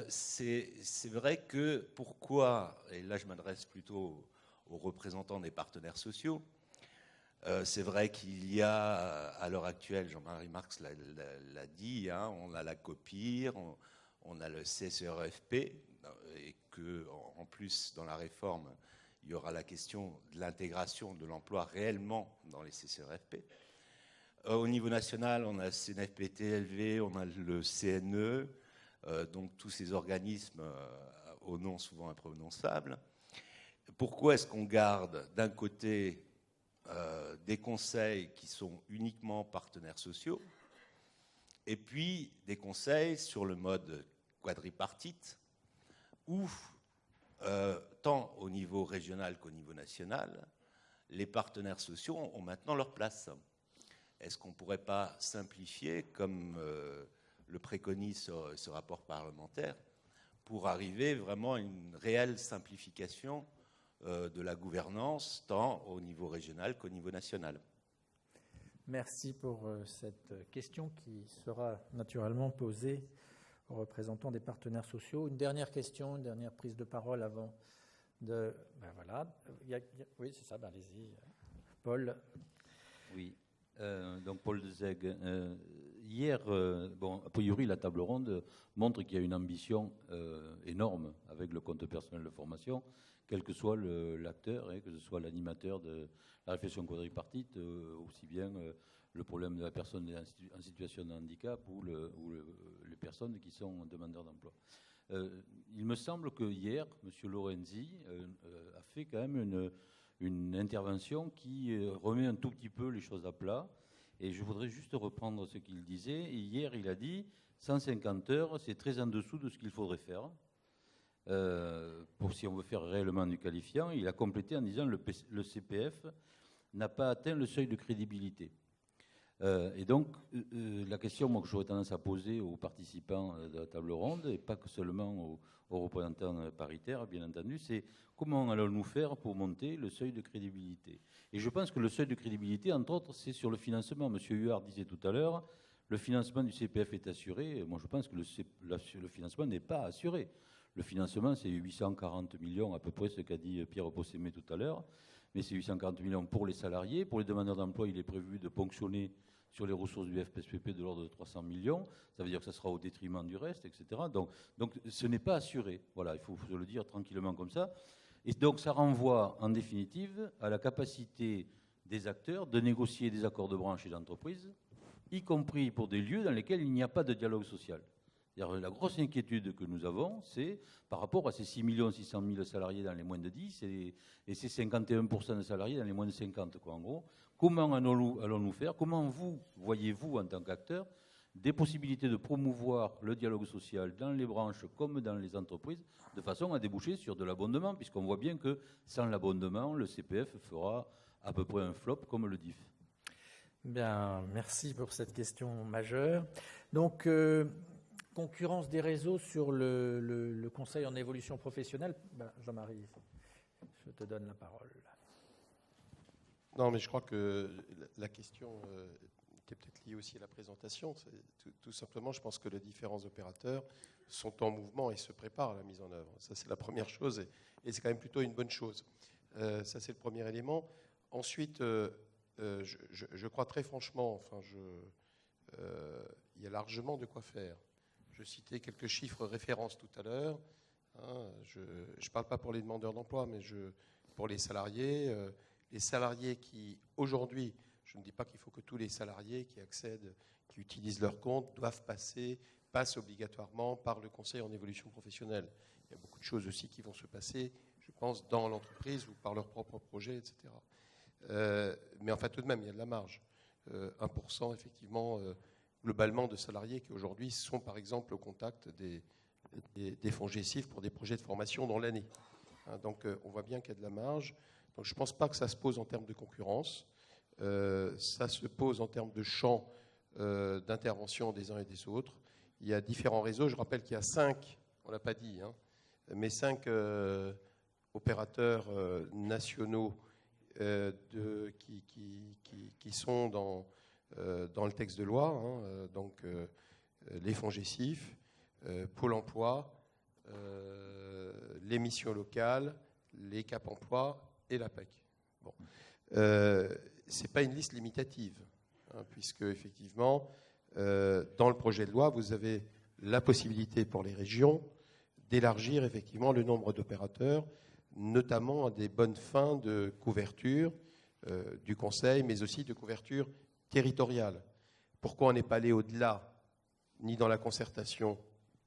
C'est vrai que pourquoi, et là je m'adresse plutôt aux représentants des partenaires sociaux, c'est vrai qu'il y a, à l'heure actuelle, Jean-Marie Marx l'a dit, hein, on a la COPIR, on a le CSRFP, et qu'en plus, dans la réforme, il y aura la question de l'intégration de l'emploi réellement dans les CSRFP. Au niveau national, on a le CNFPT-LV, on a le CNE, donc tous ces organismes aux noms souvent imprononçables. Pourquoi est-ce qu'on garde d'un côté des conseils qui sont uniquement partenaires sociaux et puis des conseils sur le mode quadripartite où, tant au niveau régional qu'au niveau national, les partenaires sociaux ont maintenant leur place. Est-ce qu'on ne pourrait pas simplifier, comme le préconise ce rapport parlementaire, pour arriver vraiment à une réelle simplification de la gouvernance, tant au niveau régional qu'au niveau national? Merci pour cette question qui sera naturellement posée aux représentants des partenaires sociaux. Une dernière question, une dernière prise de parole avant de... voilà. Oui, c'est ça, allez-y. Paul. Oui, donc Paul Dezeg. Hier, a priori, la table ronde montre qu'il y a une ambition énorme avec le compte personnel de formation, quel que soit l'acteur, que ce soit l'animateur de la réflexion quadripartite, aussi bien le problème de la personne en situation de handicap ou les personnes qui sont demandeurs d'emploi. Il me semble que hier, M. Lorenzi a fait quand même une intervention qui remet un tout petit peu les choses à plat. Et je voudrais juste reprendre ce qu'il disait. Hier, il a dit 150 heures, c'est très en dessous de ce qu'il faudrait faire. Pour si on veut faire réellement du qualifiant, il a complété en disant le CPF n'a pas atteint le seuil de crédibilité. Et donc, la question moi, que j'aurais tendance à poser aux participants de la table ronde, et pas que seulement aux représentants paritaires, bien entendu, c'est comment allons-nous faire pour monter le seuil de crédibilité? Et je pense que le seuil de crédibilité, entre autres, c'est sur le financement. M. Huard disait tout à l'heure, le financement du CPF est assuré. Moi, je pense que le financement n'est pas assuré. Le financement, c'est 840 millions, à peu près ce qu'a dit Pierre Possémé tout à l'heure. Mais c'est 840 millions pour les salariés. Pour les demandeurs d'emploi, il est prévu de ponctionner sur les ressources du FPSPP de l'ordre de 300 millions. Ça veut dire que ça sera au détriment du reste, etc. Donc ce n'est pas assuré. Voilà, il faut le dire tranquillement comme ça. Et donc ça renvoie en définitive à la capacité des acteurs de négocier des accords de branche et d'entreprise, y compris pour des lieux dans lesquels il n'y a pas de dialogue social. C'est-à-dire, la grosse inquiétude que nous avons, c'est par rapport à ces 6 600 000 salariés dans les moins de 10 et ces 51% de salariés dans les moins de 50, quoi, en gros. Comment allons-nous faire? Comment voyez-vous, en tant qu'acteur, des possibilités de promouvoir le dialogue social dans les branches comme dans les entreprises, de façon à déboucher sur de l'abondement, puisqu'on voit bien que sans l'abondement, le CPF fera à peu près un flop comme le DIF. Bien, merci pour cette question majeure. Donc, concurrence des réseaux sur le conseil en évolution professionnelle. Jean-Marie, je te donne la parole. Non, mais je crois que la question qui est peut-être liée aussi à la présentation, c'est tout simplement, je pense que les différents opérateurs sont en mouvement et se préparent à la mise en œuvre. Ça, c'est la première chose, et c'est quand même plutôt une bonne chose. Ça, c'est le premier élément. Ensuite, je crois très franchement, il y a largement de quoi faire. Je citais quelques chiffres références tout à l'heure. Je ne parle pas pour les demandeurs d'emploi, mais pour les salariés. Les salariés qui, aujourd'hui, je ne dis pas qu'il faut que tous les salariés qui accèdent, qui utilisent leur compte, passent obligatoirement par le conseil en évolution professionnelle. Il y a beaucoup de choses aussi qui vont se passer, je pense, dans l'entreprise ou par leur propre projet, etc. Mais enfin, tout de même, il y a de la marge. 1%, effectivement, globalement, de salariés qui, aujourd'hui, sont, par exemple, au contact des fonds GESIF pour des projets de formation dans l'année. Donc, on voit bien qu'il y a de la marge. Donc, je ne pense pas que ça se pose en termes de concurrence. Ça se pose en termes de champ d'intervention des uns et des autres. Il y a différents réseaux. Je rappelle qu'il y a 5, on ne l'a pas dit, mais 5 opérateurs nationaux qui sont dans le texte de loi. Donc, les fonds GESIF, Pôle emploi, les missions locales, les Cap emploi et l'APEC. Bon. Ce n'est pas une liste limitative, puisque effectivement, dans le projet de loi, vous avez la possibilité pour les régions d'élargir effectivement le nombre d'opérateurs, notamment à des bonnes fins de couverture du Conseil, mais aussi de couverture territoriale. Pourquoi on n'est pas allé au-delà, ni dans la concertation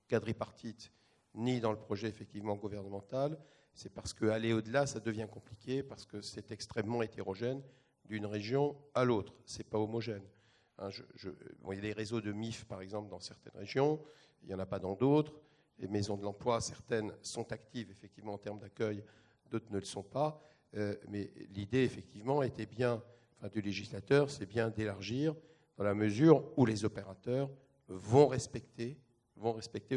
quadripartite, ni dans le projet effectivement gouvernemental? C'est parce qu'aller au-delà, ça devient compliqué, parce que c'est extrêmement hétérogène d'une région à l'autre. Ce n'est pas homogène. Il y a des réseaux de MIF, par exemple, dans certaines régions, il n'y en a pas dans d'autres. Les maisons de l'emploi, certaines sont actives, effectivement, en termes d'accueil, d'autres ne le sont pas. Mais l'idée, effectivement, était bien, du législateur, c'est bien d'élargir dans la mesure où les opérateurs vont respecter ou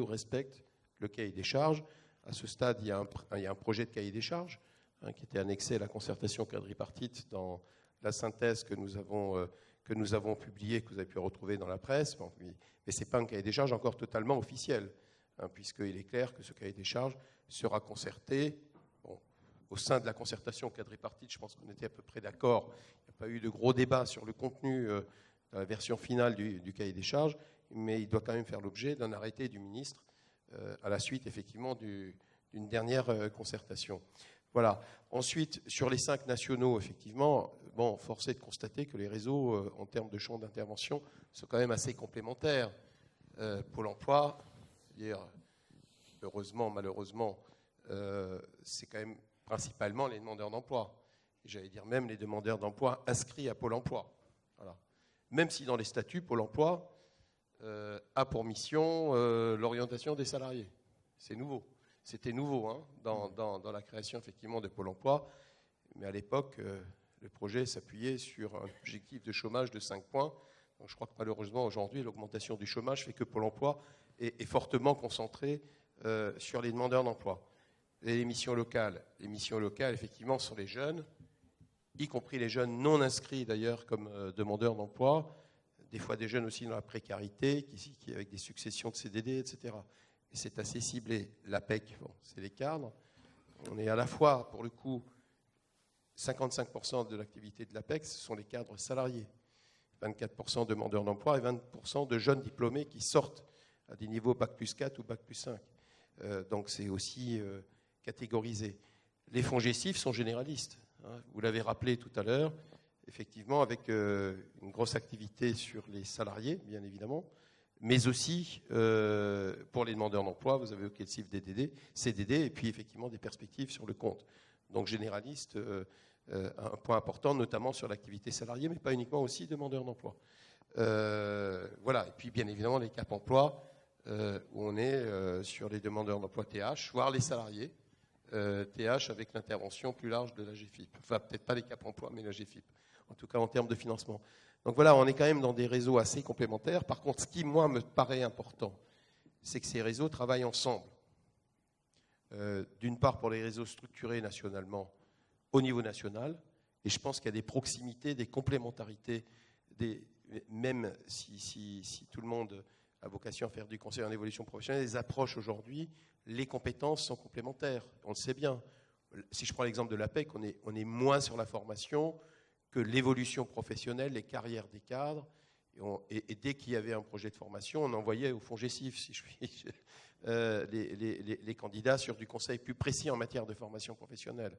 respectent le cahier des charges. À ce stade, il y a un projet de cahier des charges qui était annexé à la concertation quadripartite dans la synthèse que nous avons publiée, que vous avez pu retrouver dans la presse. Bon, mais ce n'est pas un cahier des charges encore totalement officiel, puisqu'il est clair que ce cahier des charges sera concerté. Bon, au sein de la concertation quadripartite, je pense qu'on était à peu près d'accord. Il n'y a pas eu de gros débat sur le contenu de la version finale du cahier des charges, mais il doit quand même faire l'objet d'un arrêté du ministre à la suite, effectivement, d'une dernière concertation. Voilà. Ensuite, sur les 5 nationaux, effectivement, force est de constater que les réseaux, en termes de champ d'intervention, sont quand même assez complémentaires. Pôle emploi, heureusement, malheureusement, c'est quand même principalement les demandeurs d'emploi. j'allais dire même les demandeurs d'emploi inscrits à Pôle emploi. Voilà. Même si dans les statuts, Pôle emploi a pour mission l'orientation des salariés. C'est nouveau. C'était nouveau hein, dans la création effectivement de Pôle emploi. Mais à l'époque, le projet s'appuyait sur un objectif de chômage de 5 points. Donc je crois que malheureusement aujourd'hui, l'augmentation du chômage fait que Pôle emploi est fortement concentré sur les demandeurs d'emploi. Les missions locales, effectivement, sont les jeunes, y compris les jeunes non inscrits d'ailleurs comme demandeurs d'emploi, des fois des jeunes aussi dans la précarité, qui avec des successions de CDD, etc. Et c'est assez ciblé. L'APEC, bon, c'est les cadres. On est à la fois, pour le coup, 55% de l'activité de l'APEC, ce sont les cadres salariés. 24% demandeurs d'emploi et 20% de jeunes diplômés qui sortent à des niveaux Bac plus 4 ou Bac plus 5. Donc c'est aussi catégorisé. Les fonds GESIF sont généralistes. Hein, vous l'avez rappelé tout à l'heure, effectivement, avec une grosse activité sur les salariés, bien évidemment, mais aussi pour les demandeurs d'emploi, vous avez le CIF CDD, et puis effectivement des perspectives sur le compte. Donc généraliste, un point important, notamment sur l'activité salariée, mais pas uniquement aussi demandeurs d'emploi. Voilà, et puis bien évidemment les CAP emploi, où on est sur les demandeurs d'emploi TH, voire les salariés, TH avec l'intervention plus large de la GFIP. Enfin, peut-être pas les CAP emploi, mais la GFIP, en tout cas en termes de financement. Donc voilà, on est quand même dans des réseaux assez complémentaires. Par contre, ce qui, moi, me paraît important, c'est que ces réseaux travaillent ensemble. D'une part, pour les réseaux structurés nationalement, au niveau national, et je pense qu'il y a des proximités, des complémentarités, même si tout le monde a vocation à faire du conseil en évolution professionnelle, les approches aujourd'hui, les compétences sont complémentaires, on le sait bien. Si je prends l'exemple de l'APEC, on est moins sur la formation que l'évolution professionnelle, les carrières des cadres, et dès qu'il y avait un projet de formation, on envoyait au fonds GESIF, si je puis, les candidats sur du conseil plus précis en matière de formation professionnelle.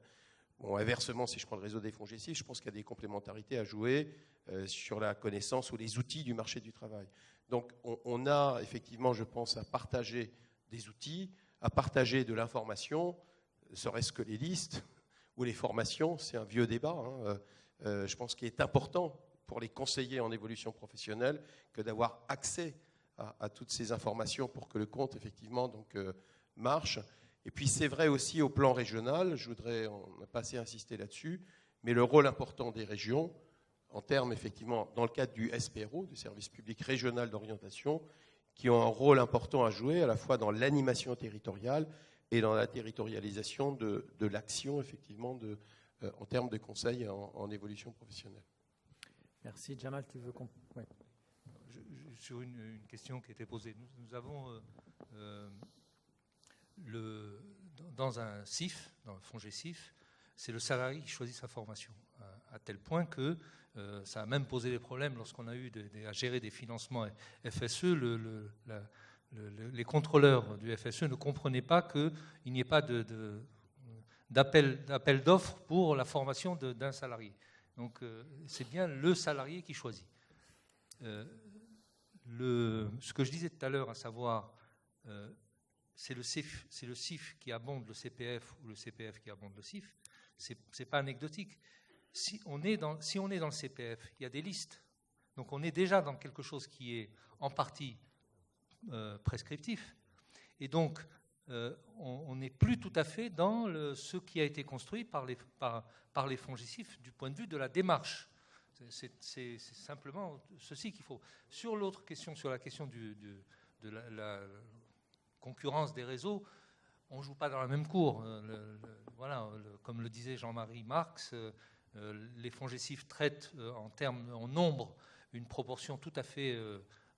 Bon, inversement, si je prends le réseau des fonds GESIF, je pense qu'il y a des complémentarités à jouer sur la connaissance ou les outils du marché du travail. Donc, on a effectivement, je pense, à partager des outils, à partager de l'information, serait-ce que les listes ou les formations, c'est un vieux débat. Hein, je pense qu'il est important pour les conseillers en évolution professionnelle que d'avoir accès à toutes ces informations pour que le compte, effectivement, donc, marche. Et puis c'est vrai aussi au plan régional, on n'a pas assez insisté là-dessus, mais le rôle important des régions, en termes effectivement, dans le cadre du SPRO, du service public régional d'orientation, qui ont un rôle important à jouer à la fois dans l'animation territoriale et dans la territorialisation de l'action, effectivement, en termes de conseil en évolution professionnelle. Merci. Jamal, tu veux qu'on... Ouais. Sur une question qui a été posée, nous avons... dans un CIF, dans le fonds GESIF, c'est le salarié qui choisit sa formation, à tel point que ça a même posé des problèmes lorsqu'on a eu à gérer des financements FSE. Les contrôleurs du FSE ne comprenaient pas qu'il n'y ait pas d'appel d'offres pour la formation d'un salarié. Donc c'est bien le salarié qui choisit. Ce que je disais tout à l'heure, à savoir... c'est le CIF qui abonde le CPF ou le CPF qui abonde le CIF, ce n'est pas anecdotique. Si on est dans le CPF, il y a des listes. Donc on est déjà dans quelque chose qui est en partie prescriptif. Et donc on n'est plus tout à fait dans ce qui a été construit par les fonds GESIF du point de vue de la démarche. C'est simplement ceci qu'il faut. Sur l'autre question, sur la question de la concurrence des réseaux, on ne joue pas dans la même cour. Voilà, comme le disait Jean-Marie Marx, les fonds GESIF traitent en nombre une proportion tout à fait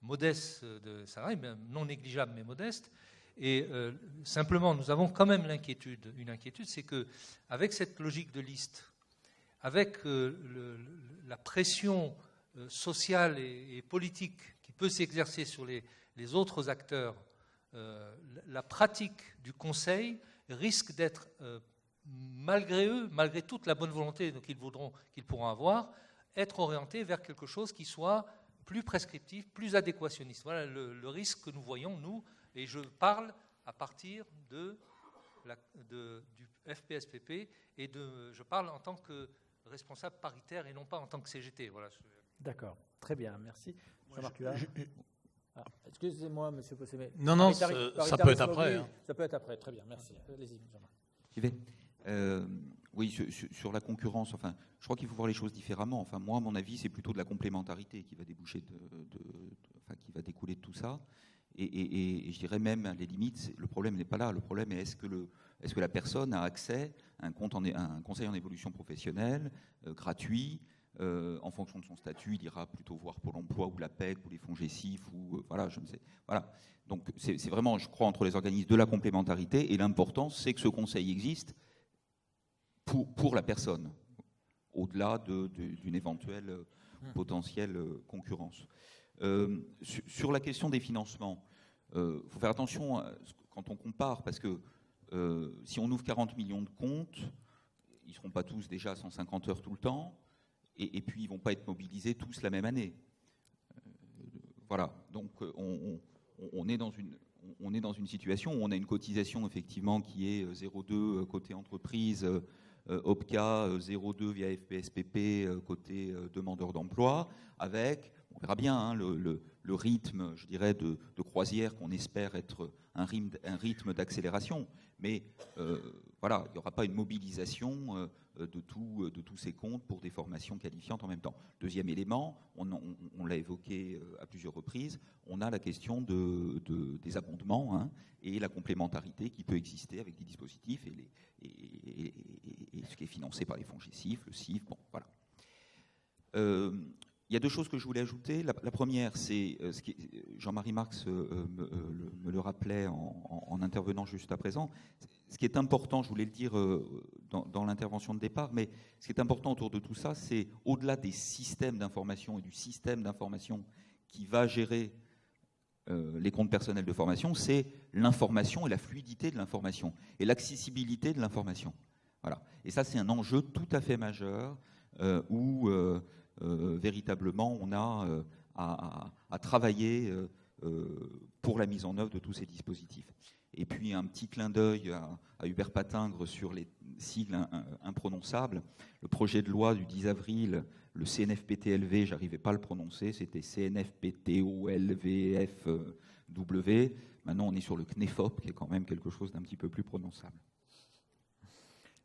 modeste de salariés, non négligeable mais modeste. Et simplement, nous avons quand même une inquiétude, c'est qu'avec cette logique de liste, avec la pression sociale et politique qui peut s'exercer sur les autres acteurs, la pratique du conseil risque d'être, malgré eux, malgré toute la bonne volonté qu'ils pourront avoir, être orientée vers quelque chose qui soit plus prescriptif, plus adéquationniste. Voilà le risque que nous voyons, nous, et je parle à partir du FPSPP, et je parle en tant que responsable paritaire et non pas en tant que CGT. Voilà. D'accord, très bien, merci. Jean-Marc Huard. Excusez-moi, Monsieur Possémé. Non, ça peut être après. Hein. Ça peut être après, très bien, merci. Allez-y, Jean-Marc. J'y vais. Oui, sur la concurrence, enfin, je crois qu'il faut voir les choses différemment. Enfin, moi, à mon avis, c'est plutôt de la complémentarité qui va déboucher qui va découler de tout ça. Et je dirais même, à les limites, le problème n'est pas là. Le problème est est-ce que la personne a accès à un conseil en évolution professionnelle gratuit. En fonction de son statut, il ira plutôt voir Pôle emploi ou la PEC ou les fonds GESIF ou voilà, je ne sais. Voilà. Donc c'est vraiment, je crois, entre les organismes de la complémentarité, et l'important, c'est que ce conseil existe pour la personne, au-delà d'une éventuelle potentielle concurrence. Sur la question des financements, il faut faire attention quand on compare, parce que si on ouvre 40 millions de comptes, ils ne seront pas tous déjà à 150 heures tout le temps. Et puis, ils ne vont pas être mobilisés tous la même année. Voilà. Donc, on est dans une situation où on a une cotisation, effectivement, qui est 0,2 côté entreprise, OPCA, 0,2 via FPSPP, côté demandeur d'emploi, avec, on verra bien, hein, le rythme, je dirais, de croisière qu'on espère être un rythme d'accélération. Mais voilà, il n'y aura pas une mobilisation de tous ces comptes pour des formations qualifiantes en même temps. Deuxième élément, on l'a évoqué à plusieurs reprises, on a la question des abondements, hein, et la complémentarité qui peut exister avec des dispositifs et ce qui est financé par les fonds GESIF, le CIF, bon, voilà. Il y a deux choses que je voulais ajouter. La première, c'est ce qui Jean-Marie Marx me le rappelait en intervenant juste à présent. Ce qui est important, je voulais le dire dans l'intervention de départ, mais ce qui est important autour de tout ça, c'est au-delà des systèmes d'information et du système d'information qui va gérer les comptes personnels de formation, c'est l'information et la fluidité de l'information et l'accessibilité de l'information. Voilà. Et ça, c'est un enjeu tout à fait majeur où véritablement on a à travailler pour la mise en œuvre de tous ces dispositifs. Et puis un petit clin d'œil à Hubert Patingre sur les sigles imprononçables. Le projet de loi du 10 avril, le CNFPTLV, j'arrivais pas à le prononcer, c'était CNFPTOLVFW. Maintenant on est sur le CNEFOP, qui est quand même quelque chose d'un petit peu plus prononçable.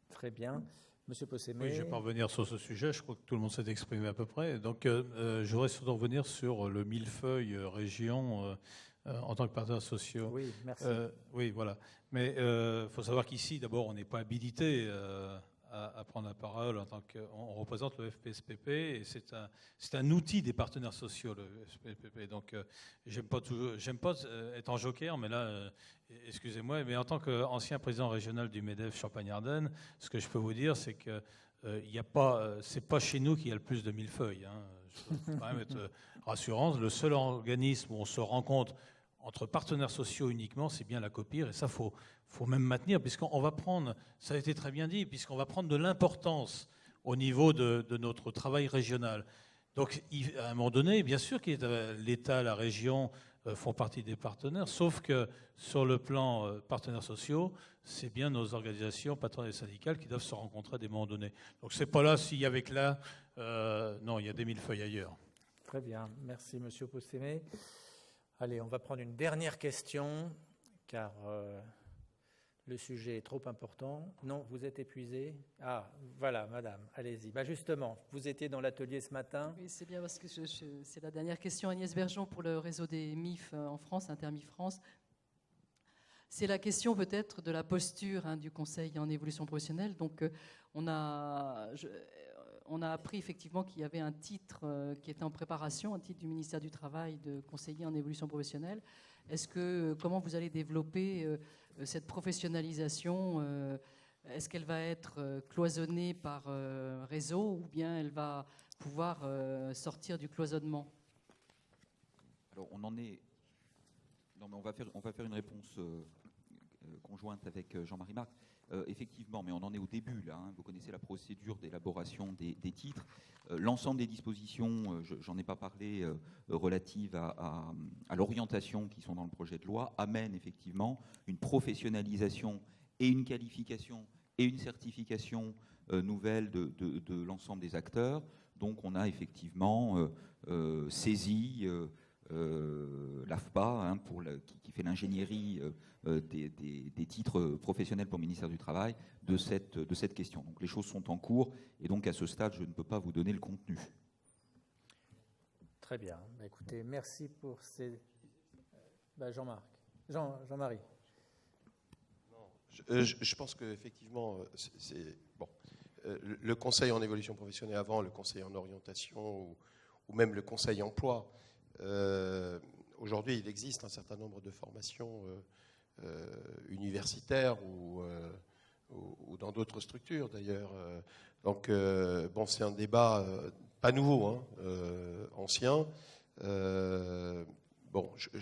Très bien. Monsieur Possémé. Oui, je ne vais pas revenir sur ce sujet, je crois que tout le monde s'est exprimé à peu près. Donc je voudrais surtout revenir sur le millefeuille région en tant que partenaires sociaux. Oui, merci. Oui, voilà. Mais il faut savoir qu'ici, d'abord, on n'est pas habilité à prendre la parole en tant qu'on représente le FPSPP, et c'est un outil des partenaires sociaux, le FPSPP. Donc j'aime pas être en joker, mais là, excusez-moi, mais en tant qu'ancien président régional du MEDEF Champagne-Ardenne, ce que je peux vous dire, c'est que c'est pas chez nous qu'il y a le plus de millefeuilles. Hein. Je peux quand même être rassurant. Le seul organisme où on se rencontre entre partenaires sociaux uniquement, c'est bien la COPIR, et ça, faut même maintenir, puisqu'on va prendre, ça a été très bien dit, puisqu'on va prendre de l'importance au niveau de notre travail régional. Donc, à un moment donné, bien sûr que l'État, la région font partie des partenaires, sauf que sur le plan partenaires sociaux, c'est bien nos organisations patronales et syndicales qui doivent se rencontrer à des moments donnés. Donc, c'est pas là, s'il y avait que là, non, il y a des millefeuilles ailleurs. Très bien, merci Monsieur Possémé. Allez, on va prendre une dernière question, car le sujet est trop important. Non, vous êtes épuisé. Ah, voilà, madame, allez-y. Justement, vous étiez dans l'atelier ce matin. Oui, c'est bien parce que c'est la dernière question. Agnès Bergeon pour le réseau des MIF en France, Intermif France. C'est la question peut-être de la posture du Conseil en évolution professionnelle. Donc, on a appris effectivement qu'il y avait un titre qui était en préparation, un titre du ministère du Travail de conseiller en évolution professionnelle. Comment vous allez développer cette professionnalisation? Est-ce qu'elle va être cloisonnée par réseau, ou bien elle va pouvoir sortir du cloisonnement? Alors on en est. Non, mais on va faire une réponse conjointe avec Jean-Marie Marx. Effectivement, mais on en est au début là. Hein. Vous connaissez la procédure d'élaboration des titres. L'ensemble des dispositions, j'en ai pas parlé, relatives à l'orientation qui sont dans le projet de loi, amènent effectivement une professionnalisation et une qualification et une certification nouvelle de l'ensemble des acteurs. Donc on a effectivement saisi l'AFPA, hein, qui fait l'ingénierie des titres professionnels pour le ministère du Travail, de cette question. Donc les choses sont en cours, et donc à ce stade, je ne peux pas vous donner le contenu. Très bien. Écoutez, merci pour ces... Jean-Marie. Je pense qu'effectivement, le conseil en évolution professionnelle avant, le conseil en orientation ou même le conseil emploi, aujourd'hui, il existe un certain nombre de formations universitaires ou dans d'autres structures d'ailleurs. Donc, c'est un débat pas nouveau, hein, ancien. Je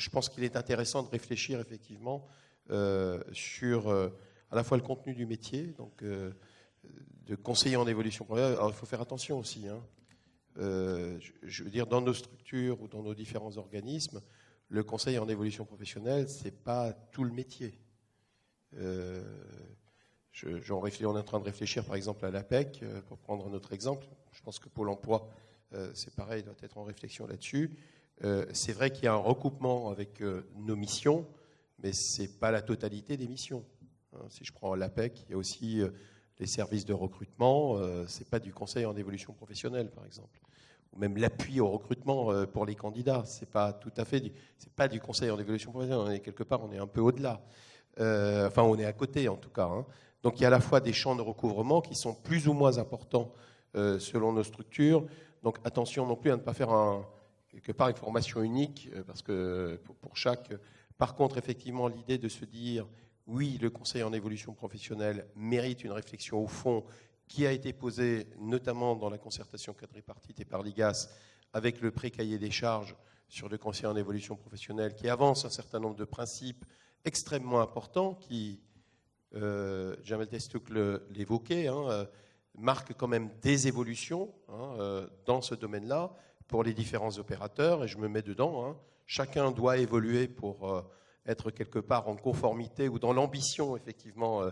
pense qu'il est intéressant de réfléchir effectivement sur à la fois le contenu du métier, donc de conseiller en évolution professionnelle. Alors, il faut faire attention aussi, hein. Je veux dire, dans nos structures ou dans nos différents organismes, le conseil en évolution professionnelle, c'est pas tout le métier. On est en train de réfléchir, par exemple, à l'APEC, pour prendre un autre exemple. Je pense que Pôle emploi, c'est pareil, doit être en réflexion là-dessus. C'est vrai qu'il y a un recoupement avec nos missions, mais c'est pas la totalité des missions. Si je prends l'APEC, il y a aussi les services de recrutement, c'est pas du conseil en évolution professionnelle, par exemple. Ou même l'appui au recrutement pour les candidats, c'est pas tout à fait c'est pas du conseil en évolution professionnelle. On est quelque part, on est un peu au-delà. On est à côté, en tout cas, hein. Donc, il y a à la fois des champs de recouvrement qui sont plus ou moins importants selon nos structures. Donc, attention non plus à ne pas faire quelque part une formation unique, parce que pour chaque... Par contre, effectivement, l'idée de se dire, oui, le conseil en évolution professionnelle mérite une réflexion au fond qui a été posée notamment dans la concertation quadripartite et par l'IGAS avec le pré-cahier des charges sur le conseil en évolution professionnelle qui avance un certain nombre de principes extrêmement importants qui, Jamel Testouk l'évoquait, hein, marquent quand même des évolutions dans ce domaine-là pour les différents opérateurs, et je me mets dedans, hein. Chacun doit évoluer pour être quelque part en conformité ou dans l'ambition, effectivement,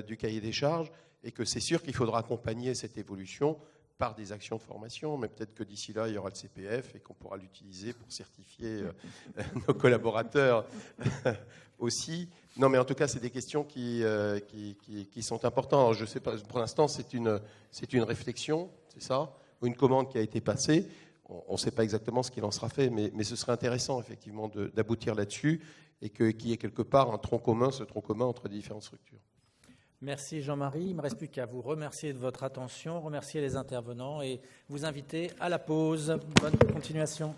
du cahier des charges, et que c'est sûr qu'il faudra accompagner cette évolution par des actions de formation, mais peut-être que d'ici là, il y aura le CPF et qu'on pourra l'utiliser pour certifier nos collaborateurs aussi. Non, mais en tout cas, c'est des questions qui sont importantes. Alors, je sais pas, pour l'instant, c'est une réflexion, c'est ça, ou une commande qui a été passée. On ne sait pas exactement ce qu'il en sera fait, mais ce serait intéressant, effectivement, d'aboutir là-dessus et qu'il y ait quelque part un tronc commun, ce tronc commun entre les différentes structures. Merci Jean-Marie. Il ne me reste plus qu'à vous remercier de votre attention, remercier les intervenants et vous inviter à la pause. Bonne continuation.